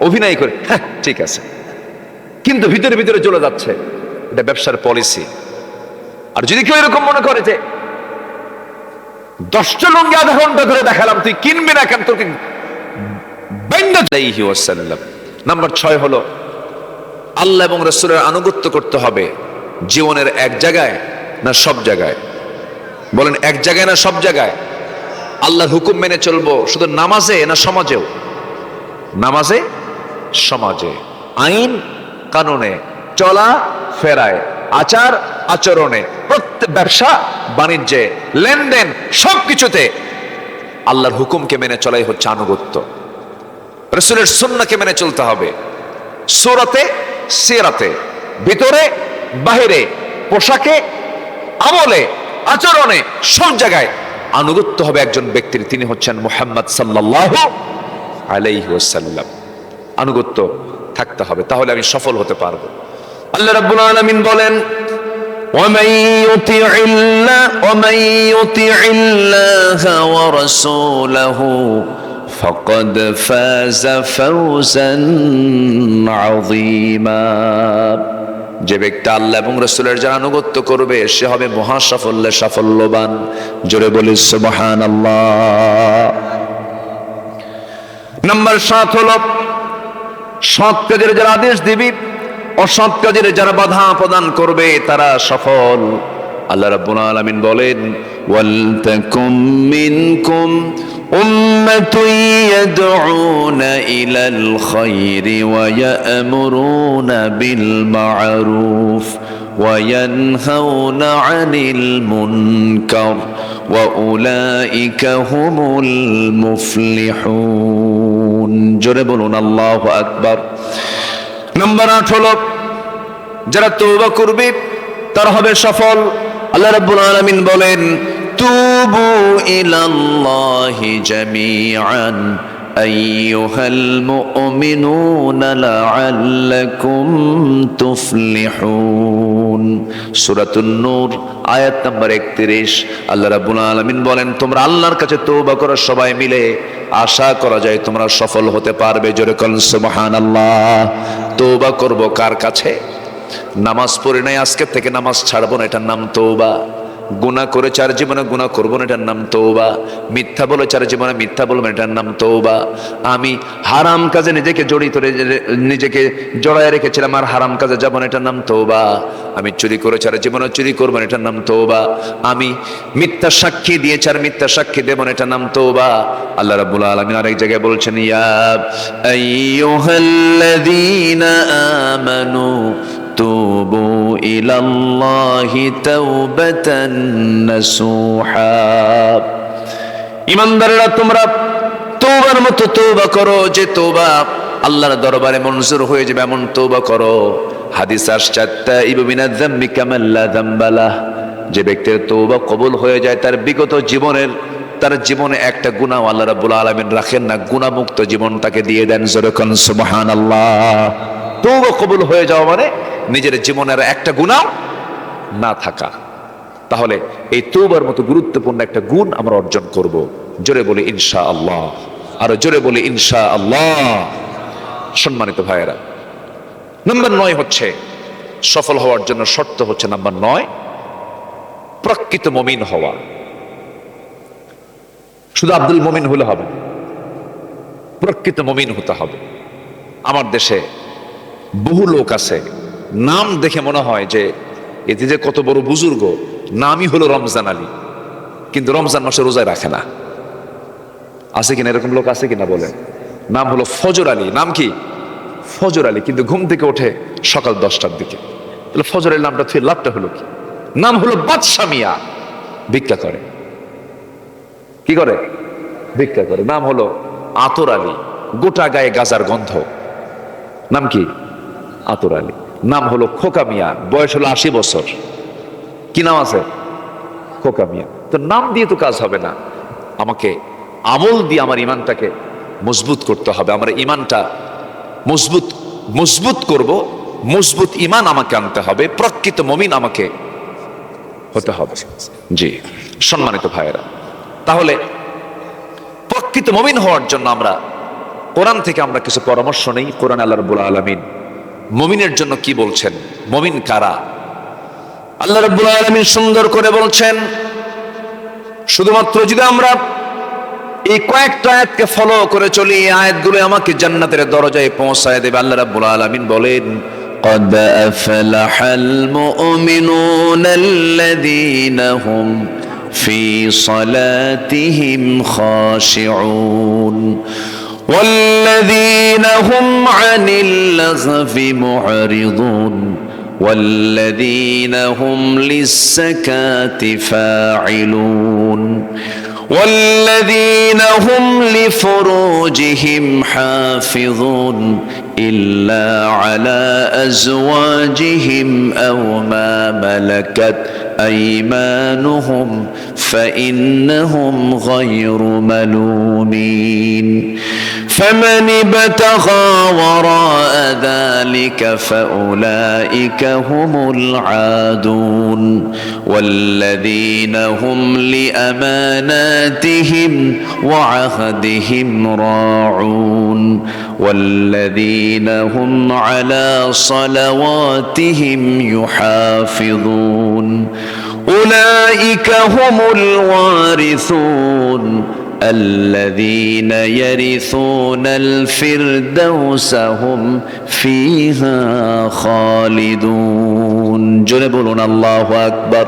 অভিনয় করে, হ্যাঁ ঠিক আছে, কিন্তু ভিতরে ভিতরে চলে যাচ্ছে। এটা ব্যবসার পলিসি। আর যদি কেউ এরকম মনে করে যে 10টা লুঙ্গি আধা ঘন্টা ধরে দেখালাম, তুই কিনবি না কেন, তোকে আলাইহি ওয়াসাল্লাম। নাম্বার 6 হলো আল্লাহ এবং রাসূলের আনুগত্য করতে হবে। জীবনের এক জায়গায় না সব জায়গায়? বলেন, এক জায়গায় না সব জায়গায়? আল্লাহর হুকুম মেনে চলবো শুধু নামাজে না সমাজেও? নামাজে, সমাজে, আইন কানুনে, চলা ফেরায়, আচার আচরণে, প্রত্যেক ব্যবসা বাণিজ্যে, লেনদেন, সবকিছুতে আল্লাহর হুকুমকে মেনে চলাই হচ্ছে আনুগত্য। রাসূলের সুন্নাহকে মেনে চলতে হবে। সূরাতে, সিরাতে, ভিতরে বাহিরে, পোশাকে, আমলে, আচরণে, সব জায়গায় আনুগত্য হবে একজন ব্যক্তির, তিনি হচ্ছেন মুহাম্মদ সাল্লাল্লাহু আলাইহি ওয়াসাল্লাম। আনুগত্য থাকতে হবে, তাহলে আমি সফল হতে পারবো। আল্লাহ রাব্বুল আলামিন বলেন, ومن يطع الله ورسوله فقد فاز فوزا عظيما। যে ব্যক্তি আল্লাহ এবং রাসূলের যারা আনুগত্য করবে সে হবে মহা সাফল্যে সাফল্যবান। জোরে বলি সুবহানাল্লাহ। নাম্বার 7 হলো সৎ কাজের যারা আদেশ দিবি, অসৎ কাজের যারা বাধা প্রদান করবে তারা সফল। আল্লাহ রাব্বুল আলামিন বলেন, ওয়ালতাকুম মিনকুম উম্মাতুন ইয়াদউনা ইলাল খায়রি ওয়া ইয়া'মুরুনা বিল মা'রুফ ওয়া ইয়ানহাউনা আনিল মুনকার ওয়া উলাইকা হুমুল মুফলিহুন। জোরে বলুন আল্লাহু আকবার। নাম্বার 8 হলো যারা তওবা করবে তারা হবে সফল। আল্লাহ রাব্বুল আলামিন বলেন, তুবু ইলাল্লাহি জামিআন আইয়ুহাল মুমিনুনা লাআল্লাকুম তুফলিহুন। সূরাতুন নূর আয়াত নাম্বার 31। আল্লাহ রাব্বুল আলামিন বলেন, তোমরা আল্লাহর কাছে তওবা করো সবাই মিলে, আশা করা যায় তোমরা সফল হতে পারবে। জোরে বলুন সুবহানাল্লাহ। তওবা করব কার কাছে? নামাজ পড়ে নাই, আজকের থেকে নামাজ ছাড়বো না, এটার নাম তওবা। গুনাহ করেছে আর জীবনে গুনাহ করবো না, এটার নাম তওবা। মিথ্যা বলেছে আর জীবনে মিথ্যা বলবো না, এটার নাম তওবা। আমি হারাম কাজে নিজেকে নিজেকে জড়ায় রেখেছিলাম আর হারাম কাজে যাবো না, এটার নাম তওবা। আমি চুরি করেছি আর জীবনে চুরি করবো না, এটার নাম তওবা। আমি মিথ্যা সাক্ষী দিয়েছি আর মিথ্যা সাক্ষী দেব না, এটার নাম তওবা। আল্লাহ রাব্বুল আলামিন আরেক জায়গায় বলছেন, ইয়া আইয়ুহাল্লাযীনা আমানু তুবু ইলাল্লাহি তাওবাতান নাসুহা। ঈমানদাররা তোমরা তওবার মতো তওবা করো, যে তওবা আল্লাহর দরবারে মঞ্জুর হয়ে যাবে এমন তওবা করো। হাদিস আসছে, তাইবু মিনাজ যামবি কামান লা যামবা লাহ। যে ব্যক্তির তওবা কবুল হয়ে যায়, তার জীবনে একটা গুনাহ আল্লাহ রাব্বুল আলামিন রাখেন না, গুনাহমুক্ত জীবন তাকে দিয়ে দেন। জোরে কোন সুবহানাল্লাহ। তওবা কবুল হয়ে যাওয়া মানে নিজের জীবনের একটা গুনাহ না থাকা। তাহলে এই তওবার মতো গুরুত্বপূর্ণ একটা গুণ আমরা অর্জন করব। জোরে বলি ইনশাআল্লাহ, আরো জোরে বলি ইনশাআল্লাহ। সম্মানিত ভাইয়েরা, নাম্বার 9 হচ্ছে সফল হওয়ার জন্য শর্ত হচ্ছে, নাম্বার 9 প্রকৃত মুমিন হওয়া। শুধু আব্দুল মুমিন হলে হবে, প্রকৃত মুমিন হতে হবে। আমার দেশে বহু লোক আছে, নাম দেখে মনে হয় যে এতে যে কত বড় বুজুর্গ, নামই হলো রমজান আলী, কিন্তু রমজান মাসে রোজায় রাখে না। আছে কিনা এরকম লোক? আছে কিনা বলেন? নাম হলো ফজর আলী। নাম কি? ফজর আলী, কিন্তু ঘুম থেকে ওঠে সকাল 10টার দিকে। তাহলে ফজর আলী নামটা থুয়ে লাভটা হলো কি? নাম হলো বাদশা মিয়া, ভিক্ষা করে। কি করে? ভিক্ষা করে। নাম হলো আতর আলী, গোটা গায়ে গাজার গন্ধ। নাম কি? আতর আলী। নাম হলো খোকা মিয়া, বয়স হলো 80 বছর। কি নাম আছে? খোকা মিয়া। তো নাম দিয়ে তো কাজ হবে না, আমাকে আমল দিয়ে আমার ইমানটাকে মজবুত করতে হবে। আমার ইমানটা মজবুত করব, মজবুত ইমান আমাকে আনতে হবে, প্রকৃত মুমিন আমাকে হতে হবে। জি সম্মানিত ভাইয়েরা, তাহলে প্রকৃত মুমিন হওয়ার জন্য আমরা কোরআন থেকে আমরা কিছু পরামর্শ নেই। কোরআন আল্লাহ রাব্বুল আলামিন মুমিনের জন্য কি বলছেন, মুমিন কারা? আল্লাহ রাব্বুল আলামিন সুন্দর করে বলছেন। শুধুমাত্র যদি আমরা এই কয়েকটা আয়াতকে ফলো করে চলি, এই আয়াতগুলো আমাকে জান্নাতের দরজায় পৌঁছায় দেবে। আল্লাহ রাব্বুল আলামিন বলেন, قد أفلح المؤمنون الذين هم في صلاتهم خاشعون والذين هم عن اللغو معرضون والذين هم للزكاة فاعلون والذين هم لفروجهم حافظون إلا على أزواجهم أو ما ملكت أيمانهم فإنهم غير ملومين فمن ابتغى وراء ذلك فأولئك هم العادون والذين هم لأماناتهم وعهدهم راعون والذين هم على صلواتهم يحافظون أولئك هم الوارثون الذين يرثون الفردوس هم فيها خالدون জোরে বলুন আল্লাহু আকবার।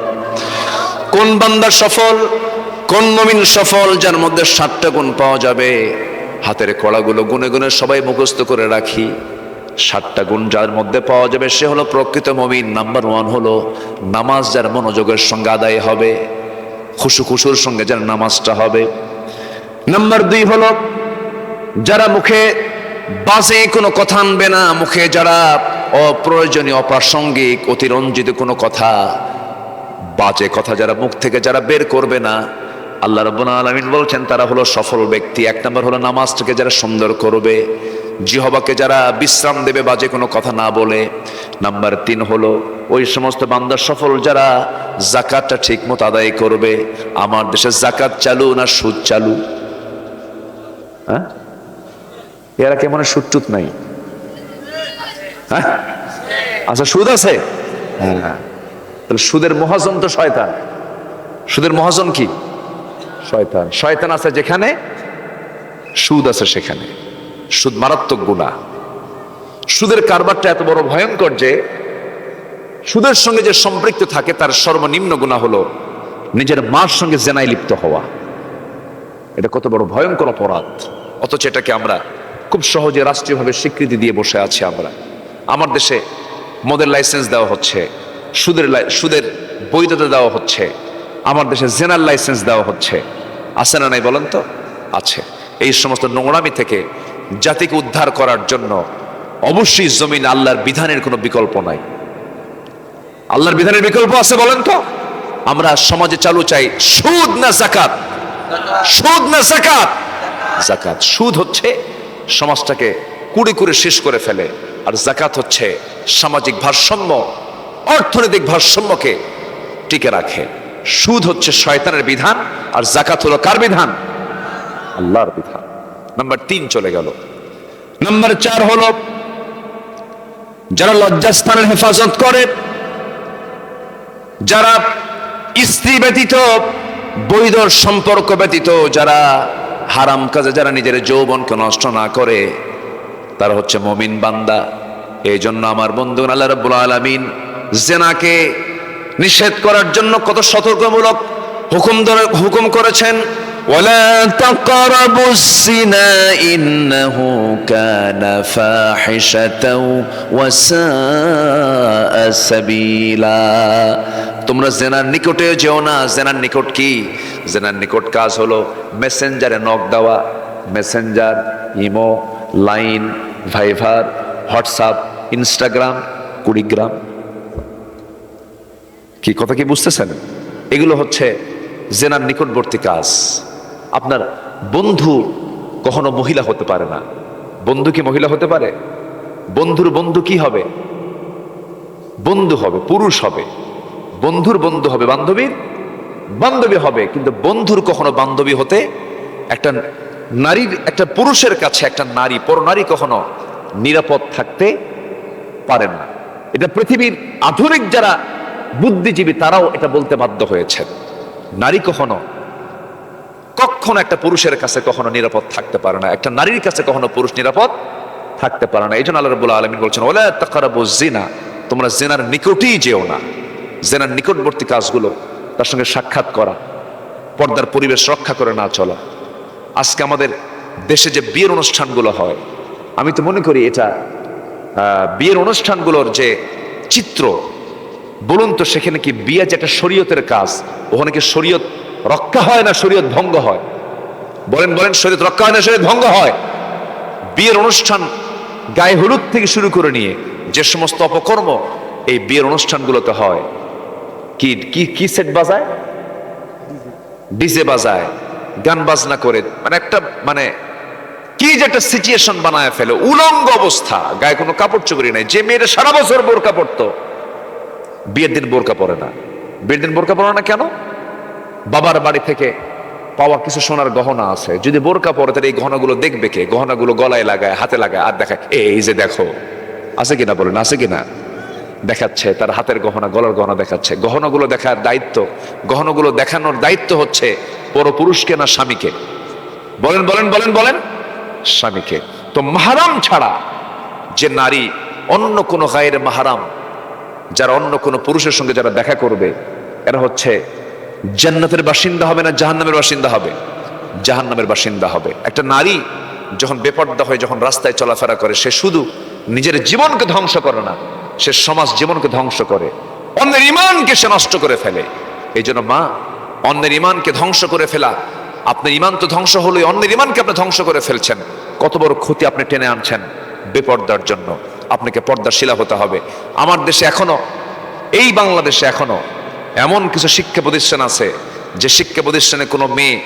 কোন বান্দা সফল, কোন মুমিন সফল? যার মধ্যে 7টা গুণ পাওয়া যাবে। হাতের কড়াগুলো গুনে গুনে সবাই মুখস্থ করে রাখি। 7টা গুণ যার মধ্যে পাওয়া যাবে সে হলো প্রকৃত মুমিন। নাম্বার 1 হলো নামাজ যার মনোযোগের সঙ্গে আদায় হবে, খুশুর সঙ্গে যার নামাজটা হবে। নাম্বার 2 হলো যারা মুখে বাজে কোনো কথা আনবে না, মুখে যারা অপ্রয়োজনীয় অপ্রাসঙ্গিক অতিরঞ্জিত কোনো কথা, বাজে কথা যারা মুখ থেকে যারা বের করবে না, আল্লাহ রাব্বুল আলামিন বলছেন তারা হলো সফল ব্যক্তি। 1 নম্বর হলো নামাজটাকে যারা সুন্দর করবে, জিহ্বাকে যারা বিশ্রাম দেবে বাজে কোনো কথা না বলে। নাম্বার 3 হলো ওই সমস্ত বান্দা সফল যারা যাকাতটা ঠিক মতো আদায় করবে। আমার দেশে যাকাত চালু না সুদ চালু? হ্যাঁ, এরা কেমন সুদ টুত নাই? হ্যাঁ, আচ্ছা, সুদ আছে? হ্যাঁ। তাহলে সুদের মহাজন তো শয়তান। সুদের মহাজন কি? শয়তান। শয়তান আছে যেখানে সুদ আছে সেখানে। সুদ মারাত্মক গুনাহ। সুদের কারবারটা এত বড় ভয়ঙ্কর যে সুদের সঙ্গে যে সম্পৃক্ত থাকে তার সর্বনিম্ন গুনাহ হলো নিজের মার সঙ্গে জেনায় লিপ্ত হওয়া। এটা কত বড় ভয়ঙ্কর অপরাধ, অথচ এটাকে আমরা খুব সহজে রাষ্ট্রীয়ভাবে স্বীকৃতি দিয়ে বসে আছি। আমার দেশে মদের লাইসেন্স দেওয়া হচ্ছে, সুদের বৈধতা দেওয়া হচ্ছে, আমার দেশে জেনার লাইসেন্স দেওয়া হচ্ছে। আছে না নাই বলেন তো? আছে। এই সমস্ত নোংরামি থেকে জাতিকে উদ্ধার করার জন্য অবশ্যই জমিন আল্লাহর বিধানের কোনো বিকল্প নাই। আল্লাহর বিধানের বিকল্প আছে বলেন তো? আমরা সমাজে চালু চাই সুদ না যাকাত? সুদ না যাকাত? যাকাত। সুদ হচ্ছে সমাজটাকে কুড়ে কুড়ে শেষ করে ফেলে, আর যাকাত হচ্ছে সামাজিক ভারসাম্য, অর্থনৈতিক ভারসাম্যকে টিকে রাখে। সুদ হচ্ছে শয়তানের বিধান, আর যাকাত হলো কার বিধান? আল্লাহর বিধান। নাম্বার 3 চলে গেল। নাম্বার 4 হলো যারা লজ্জাস্থানের হেফাজত করে, যারা স্ত্রী ব্যতীত, বৈধ সম্পর্ক ব্যতীত, যারা হারাম কাজে যারা নিজের যৌবনকে নষ্ট না করে, তারা হচ্ছে মুমিন বান্দা। এই জন্য আমার বন্ধু আল্লাহ রাব্বুল আলামিন জিনাকে নিষেধ করার জন্য কত সতর্কমূলক হুকুম করেছেন। ওয়ালা তাকরাবুস জিনা ইন্নাহু কানা ফাহিশাতাও ওয়া সাআ সাবিলা। তোমরা জেনার নিকটে যেও না। জেনার নিকট কি? জেনার নিকট কাজ হলো মেসেঞ্জারে নক দেওয়া। Messenger, Imo, Line, Viber, WhatsApp, Instagram, Kurigram. কি কথা কি বুঝতেছেন? এগুলো হচ্ছে জেনার নিকটবর্তী কাজ। আপনার বন্ধু কখনো মহিলা হতে পারে না। বন্ধু কি মহিলা হতে পারে? বন্ধুর বন্ধু কি হবে? বন্ধু হবে, পুরুষ হবে। বন্ধুর বন্ধু হবে, বান্ধবীর বান্ধবী হবে। কিন্তু বন্ধুর কখনো বান্ধবী হতে, একটা নারীর, একটা পুরুষের কাছে একটা নারী, পরনারী কখনো নিরাপদ থাকতে পারে না। এটা পৃথিবীর আধুনিক যারা বুদ্ধিজীবী তারাও এটা বলতে বাধ্য হয়েছেন। নারী কখনো একটা পুরুষের কাছে কখনো নিরাপদ থাকতে পারে না, একটা নারীর কাছে কখনো পুরুষ নিরাপদ থাকতে পারে না। এই জন্য আল্লাহ রাব্বুল আলামিন বলছেন ওয়ালা তাকরাবুজ জিনা, তোমরা জিনার নিকটেই যেও না। জিনার নিকটবর্তী কাজগুলো, তার সঙ্গে সাক্ষাৎ করা, পর্দার পরিবেশ রক্ষা করে না চলা। আজকে আমাদের দেশে যে বিয়ের অনুষ্ঠানগুলো হয়, আমি তো মনে করি এটা বিয়ের অনুষ্ঠানগুলোর যে চিত্র, বলুন তো সেখানে কি বিয়ে যে একটা শরীয়তের কাজ, ওখানে কি শরীয়ত রক্ষা হয় না শরীয়ত ভঙ্গ হয়? বলেন বলেন, শরীয়ত রক্ষা হয় না শরীয়ত ভঙ্গ হয়? বিয়ের অনুষ্ঠান, গায়ে হলুদ থেকে শুরু করে নিয়ে যে সমস্ত অপকর্ম এই বিয়ের অনুষ্ঠানগুলোতে হয়, কি কি কি সেট বাজায়, ডিজে বাজায়, গান বাজনা করে, মানে একটা কি যে একটা সিচুয়েশন বানায় ফেলে, উলঙ্গ অবস্থা, গায়ে কোনো কাপড় চোপড়ি নাই। যে মেয়েটা সারা বছর বোরকা পরতো, বিয়ের দিন বোরকা পরে না। বিয়ের দিন বোরকা পরে না কেন? বাবার বাড়ি থেকে পাওয়া কিছু সোনার গহনা আছে, যদি বোরকা পরে তাহলে এই গহনাগুলো দেখবে কে? গহনাগুলো গলায় লাগায়, হাতে লাগায়, আর দেখায়, এই যে দেখো। আছে কিনা বলেন? আছে কিনা? দেখাচ্ছে তার হাতের গহনা, গলার গহনা দেখাচ্ছে। গহনাগুলো দেখার দায়িত্ব, গহনাগুলো দেখানোর দায়িত্ব হচ্ছে পরপুরুষকে না স্বামীকে? বলেন বলেন বলেন বলেন, স্বামীকে। তো মাহারাম ছাড়া যে নারী, অন্য কোনো গায়ের মাহারাম, যারা অন্য কোনো পুরুষের সঙ্গে যারা দেখা করবে, এরা হচ্ছে জান্নাতের বাসিন্দা হবে না জাহান্নামের বাসিন্দা হবে? জাহান্নামের বাসিন্দা হবে। একটা নারী যখন বেপর্দা হয়ে যখন রাস্তায় চলাফেরা করে, সে শুধু নিজের জীবনকে ধ্বংস করে না, সে সমাজ জীবনকে ধ্বংস করে, অন্যের ইমানকে সে নষ্ট করে ফেলে। এই জন্য মা, অন্যের ইমানকে ধ্বংস করে ফেলা, আপনার ইমান তো ধ্বংস হলোই, অন্যের ইমানকে আপনি ধ্বংস করে ফেলছেন। কত বড় ক্ষতি আপনি টেনে আনছেন বেপর্দার জন্য। আপনাকে পর্দাশীলা হতে হবে। আমার দেশে এখনো, এই বাংলাদেশে এখনো এমন কিছু শিক্ষা প্রতিষ্ঠান আছে, যে শিক্ষা প্রতিষ্ঠানে কোনো মেয়ে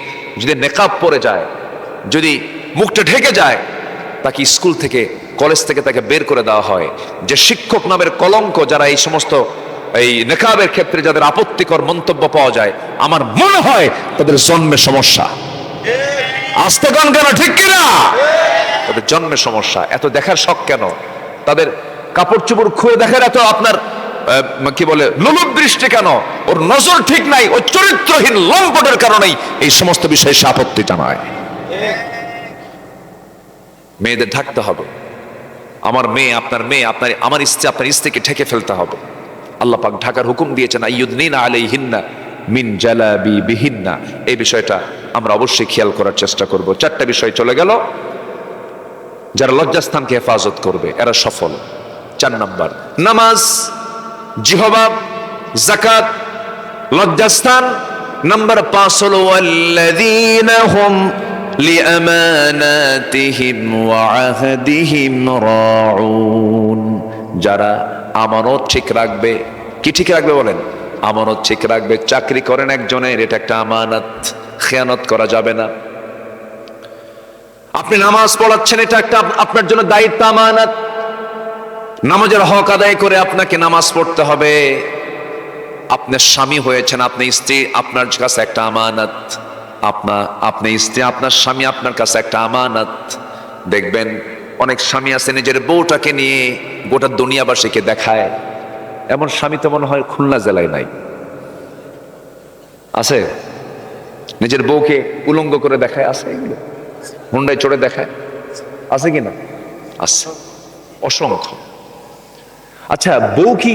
যদি নেকাব পরে যায়, যদি মুখটা ঢেকে যায়, তাকে স্কুল থেকে, কলেজ থেকে তাকে বের করে দেওয়া হয়। যে শিক্ষক নামের কলঙ্ক, যারা এই সমস্ত এই নেকাবের ক্ষেত্রে যাদের আপত্তিকর মন্তব্য পাওয়া যায়, আমার মনে হয় তাদের জন্মে সমস্যা। আস্তে গান কেন, ঠিক কিনা? তাদের জন্মে সমস্যা। এত দেখার শখ কেন? তাদের কাপড় চোপড় খুলে দেখেন এত আপনার কি বলে লোলুপ দৃষ্টি কেন? ওর নজর ঠিক নাই, ও চরিত্রহীন লম্পটের কারণেই এই সমস্ত বিষয়ে সে আপত্তি জানায়। মেয়েদের ঢাকতে হবে। আমার মেয়ে, আপনার মেয়ে, আমার স্ত্রী, আপনার স্ত্রীকে ঢেকে ফেলতে হবে। আল্লাহ পাক ঢাকার হুকুম দিয়েছেন, আইয়ুদনিনা আলাইহিন্না মিন জালাবিবিহিন্না। এই বিষয়টা আমরা অবশ্যই খেয়াল করার চেষ্টা করব। 4টা বিষয় চলে গেল। যারা লজ্জাস্থানকে হেফাজত করবে এরা সফল। 4 নাম্বার নামাজ, জিহবা, যাকাত, লজ্জাস্থান। নাম্বার 5 হলো ওয়াল্লাযীনা হুম লিআমানাতিহিম ওয়া আহদিহিম রাউন। যারা আমানত ঠিক রাখবে। কি ঠিক রাখবে বলেন? আমানত ঠিক রাখবে। চাকরি করেন একজনের, এটা একটা আমানত, খেয়ানত করা যাবে না। আপনি নামাজ পড়াচ্ছেন, এটা একটা আপনার জন্য দায়িত্ব, আমানত। নামাজের হক আদায় করে আপনাকে নামাজ পড়তে হবে। আপনার স্বামী হয়েছেন, আপনি স্ত্রী আপনার কাছে একটা আমানত। আপনি স্ত্রী, আপনার স্বামী আপনার কাছে একটা আমানত। দেখবেন অনেক স্বামী আছে নিজের বউটাকে নিয়ে গোটা দুনিয়াবাসীকে দেখায়। এমন স্বামী তো মনে হয় খুলনা জেলায় নাই। আছে? নিজের বউকে উলঙ্গ করে দেখায়, আছে এগুলো? হুন্ডায় চড়ে দেখায়, আছে কি না? আছে, অসংখ্য। আচ্ছা, বউ কি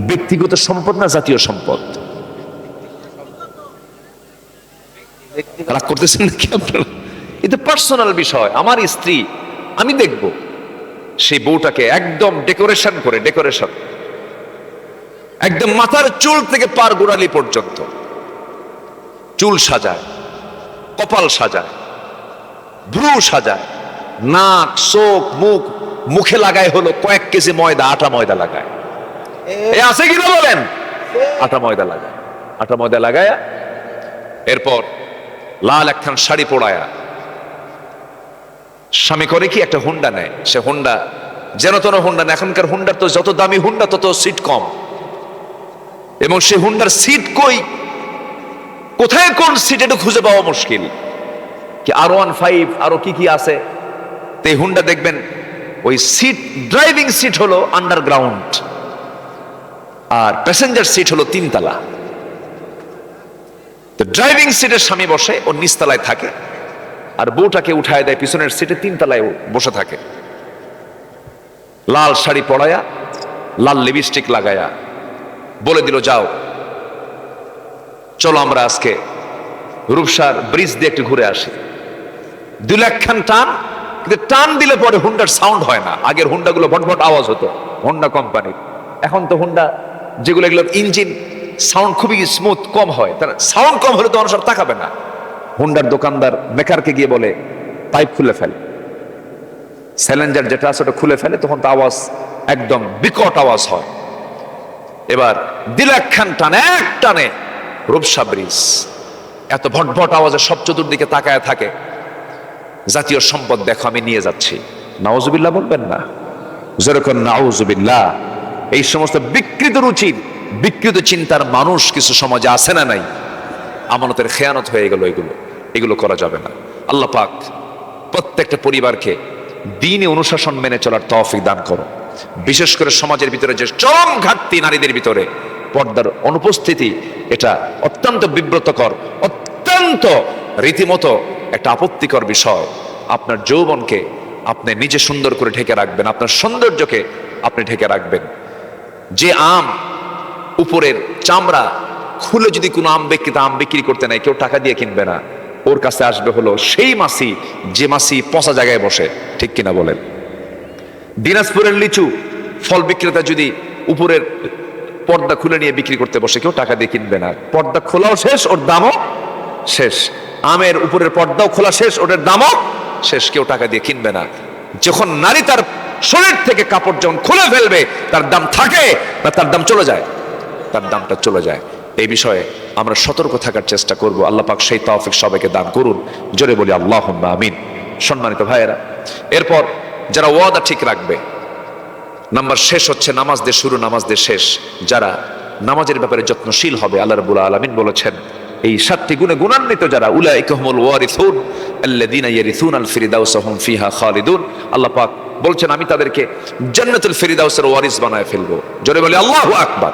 ব্যক্তিগত সম্পদ না জাতীয় সম্পদ? রাগ করতেছেন নাকি আপনারা? এটা পার্সোনাল বিষয়। আমার স্ত্রী, আমি দেখব সেই বউটাকে একদম ডেকোরেশন করে, একদম মাথার চুল থেকে পার গোড়ালি পর্যন্ত চুল সাজায়, কপাল সাজায়, ভ্রু সাজায়, নাক, চোখ, মুখে লাগায় হলো কয়েক কেজি ময়দা, আটা ময়দা লাগায়। এ আছে কিনা বলেন? আটা ময়দা লাগায়, এরপর লাল একখান শাড়ি পরায়া স্বামী করে কি, একটা হুন্ডা নেয়। সে হুন্ডা যেন তেন হুন্ডা না, এখনকার হুন্ডার তো যত দামি হুন্ডা তত সিট কম। এবং সে হুন্ডার সিট কোথায় কোন সিট এটা খুঁজে পাওয়া মুশকিল। কি R15 আরো কি আছে। তো এই হুন্ডা দেখবেন ওই সিট, ড্রাইভিং সিট হলো আন্ডারগ্রাউন্ড, আর প্যাসেঞ্জার সিট হলো 3 তলা। তো ড্রাইভিং সিটের স্বামী বসে, ও নিচতলায় থাকে, আর বউটাকে উঠায় দেয় পিছনের সিটে, 3 তলায় বসে থাকে। লাল শাড়ি পরায়া, লাল লিপস্টিক লাগায়া বলে দিল, যাও চলো আমরা আজকে রূপসার ব্রিজ দিয়ে একটু ঘুরে আসি। 2 লাখ খান টান, কিন্তু টান দিলে পরে হুন্ডার সাউন্ড হয় না। আগের হুন্ডাগুলো ভটভট আওয়াজ হতো, হোন্ডা কোম্পানির। এখন তো হুন্ডা যেগুলো, এগুলো ইঞ্জিন সাউন্ড খুবই স্মুথ, কম হয়। তার সাউন্ড কম হলে তো মানুষ আর তাকাবে না। হুন্ডার দোকানদার মেকারকে গিয়ে বলে পাইপ খুলে ফেলে, স্যালেঞ্জার যেটা আছে ওটা খুলে ফেলে, তখন তো আওয়াজ একদম বিকট আওয়াজ হয়। এবার 2 লাখ খান টান, এক টানে রূপসা ব্রিজ, এত ভটভট আওয়াজে সব চতুর্দিকে তাকায় থাকে। জাতীয় সম্পদ দেখো আমি নিয়ে যাচ্ছি। নাউজুবিল্লাহ বলবেন না? যেরকম নাউজুবিল্লাহ। এই সমস্ত বিকৃত রুচির, বিকৃত চিন্তার মানুষ কিছু সমাজে আছে না নাই? আমানতের খেয়ানত হয়ে গেল। এগুলো করা যাবে না। আল্লাহ পাক প্রত্যেকটা পরিবারকে দ্বীনি অনুশাসন মেনে চলার তৌফিক দান করো। বিশেষ করে সমাজের ভিতরে যে চরম ঘাটতি নারীদের ভিতরে, পর্দার অনুপস্থিতি, এটা অত্যন্ত বিব্রতকর, অত্যন্ত রীতিমতো একটা আপত্তিকর বিষয়। আপনার যৌবনকে আপনি নিজে সুন্দর করে ঢেকে রাখবেন, আপনার সৌন্দর্যকে আপনি ঢেকে রাখবেন। যে আম উপরের চামড়া খুলে যদি কোনো আম বিক্রি করতে নাই, কেউ টাকা দিয়ে কিনবে না। ওর কাছে আসবে হলো সেই মাছি, যে মাছি পচা জায়গায় বসে। ঠিক কিনা বলেন? দিনাজপুরের লিচু ফল বিক্রেতা যদি উপরের পর্দা খুলে নিয়ে বিক্রি করতে বসে, কেউ টাকা দিয়ে কিনবে না। পর্দা খোলাও শেষ, ওর দামও শেষ। আমের উপরের পর্দাও খোলা শেষ, ওটার দামও শেষ, কেউ টাকা দিয়ে কিনবে না। যখন নারী তার শরীর থেকে কাপড় যখন খুলে ফেলবে, তার দাম থাকে না, তার দাম চলে যায়, তার দামটা চলে যায়। এই বিষয়ে আমরা সতর্ক থাকার চেষ্টা করব। আল্লাহ পাক সেই তৌফিক সবাইকে দান করুন। জোরে বলি আল্লাহুম্মা আমিন। সম্মানিত ভাইয়েরা, এরপর যারা ওয়াদা ঠিক রাখবে, নাম্বার শেষ হচ্ছে নামাজ দিয়ে শুরু, নামাজ দিয়ে শেষ। যারা নামাজের ব্যাপারে যত্নশীল হবে, আল্লাহ রাব্বুল আলামিন বলেছেন এই 7টি গুণে গুণান্বিত যারা, উলাইকা হুমুল ওয়ারিসুন আল্লাযীনা ইয়ারিসুনাল ফিরদাউসা হুম ফিহা খালিদুন। আল্লাহ পাক বলছেন আমি তাদেরকে জান্নাতুল ফিরদাউসের ওয়ারিস বানায় ফেলবো। জোরে বলে আল্লাহু আকবার।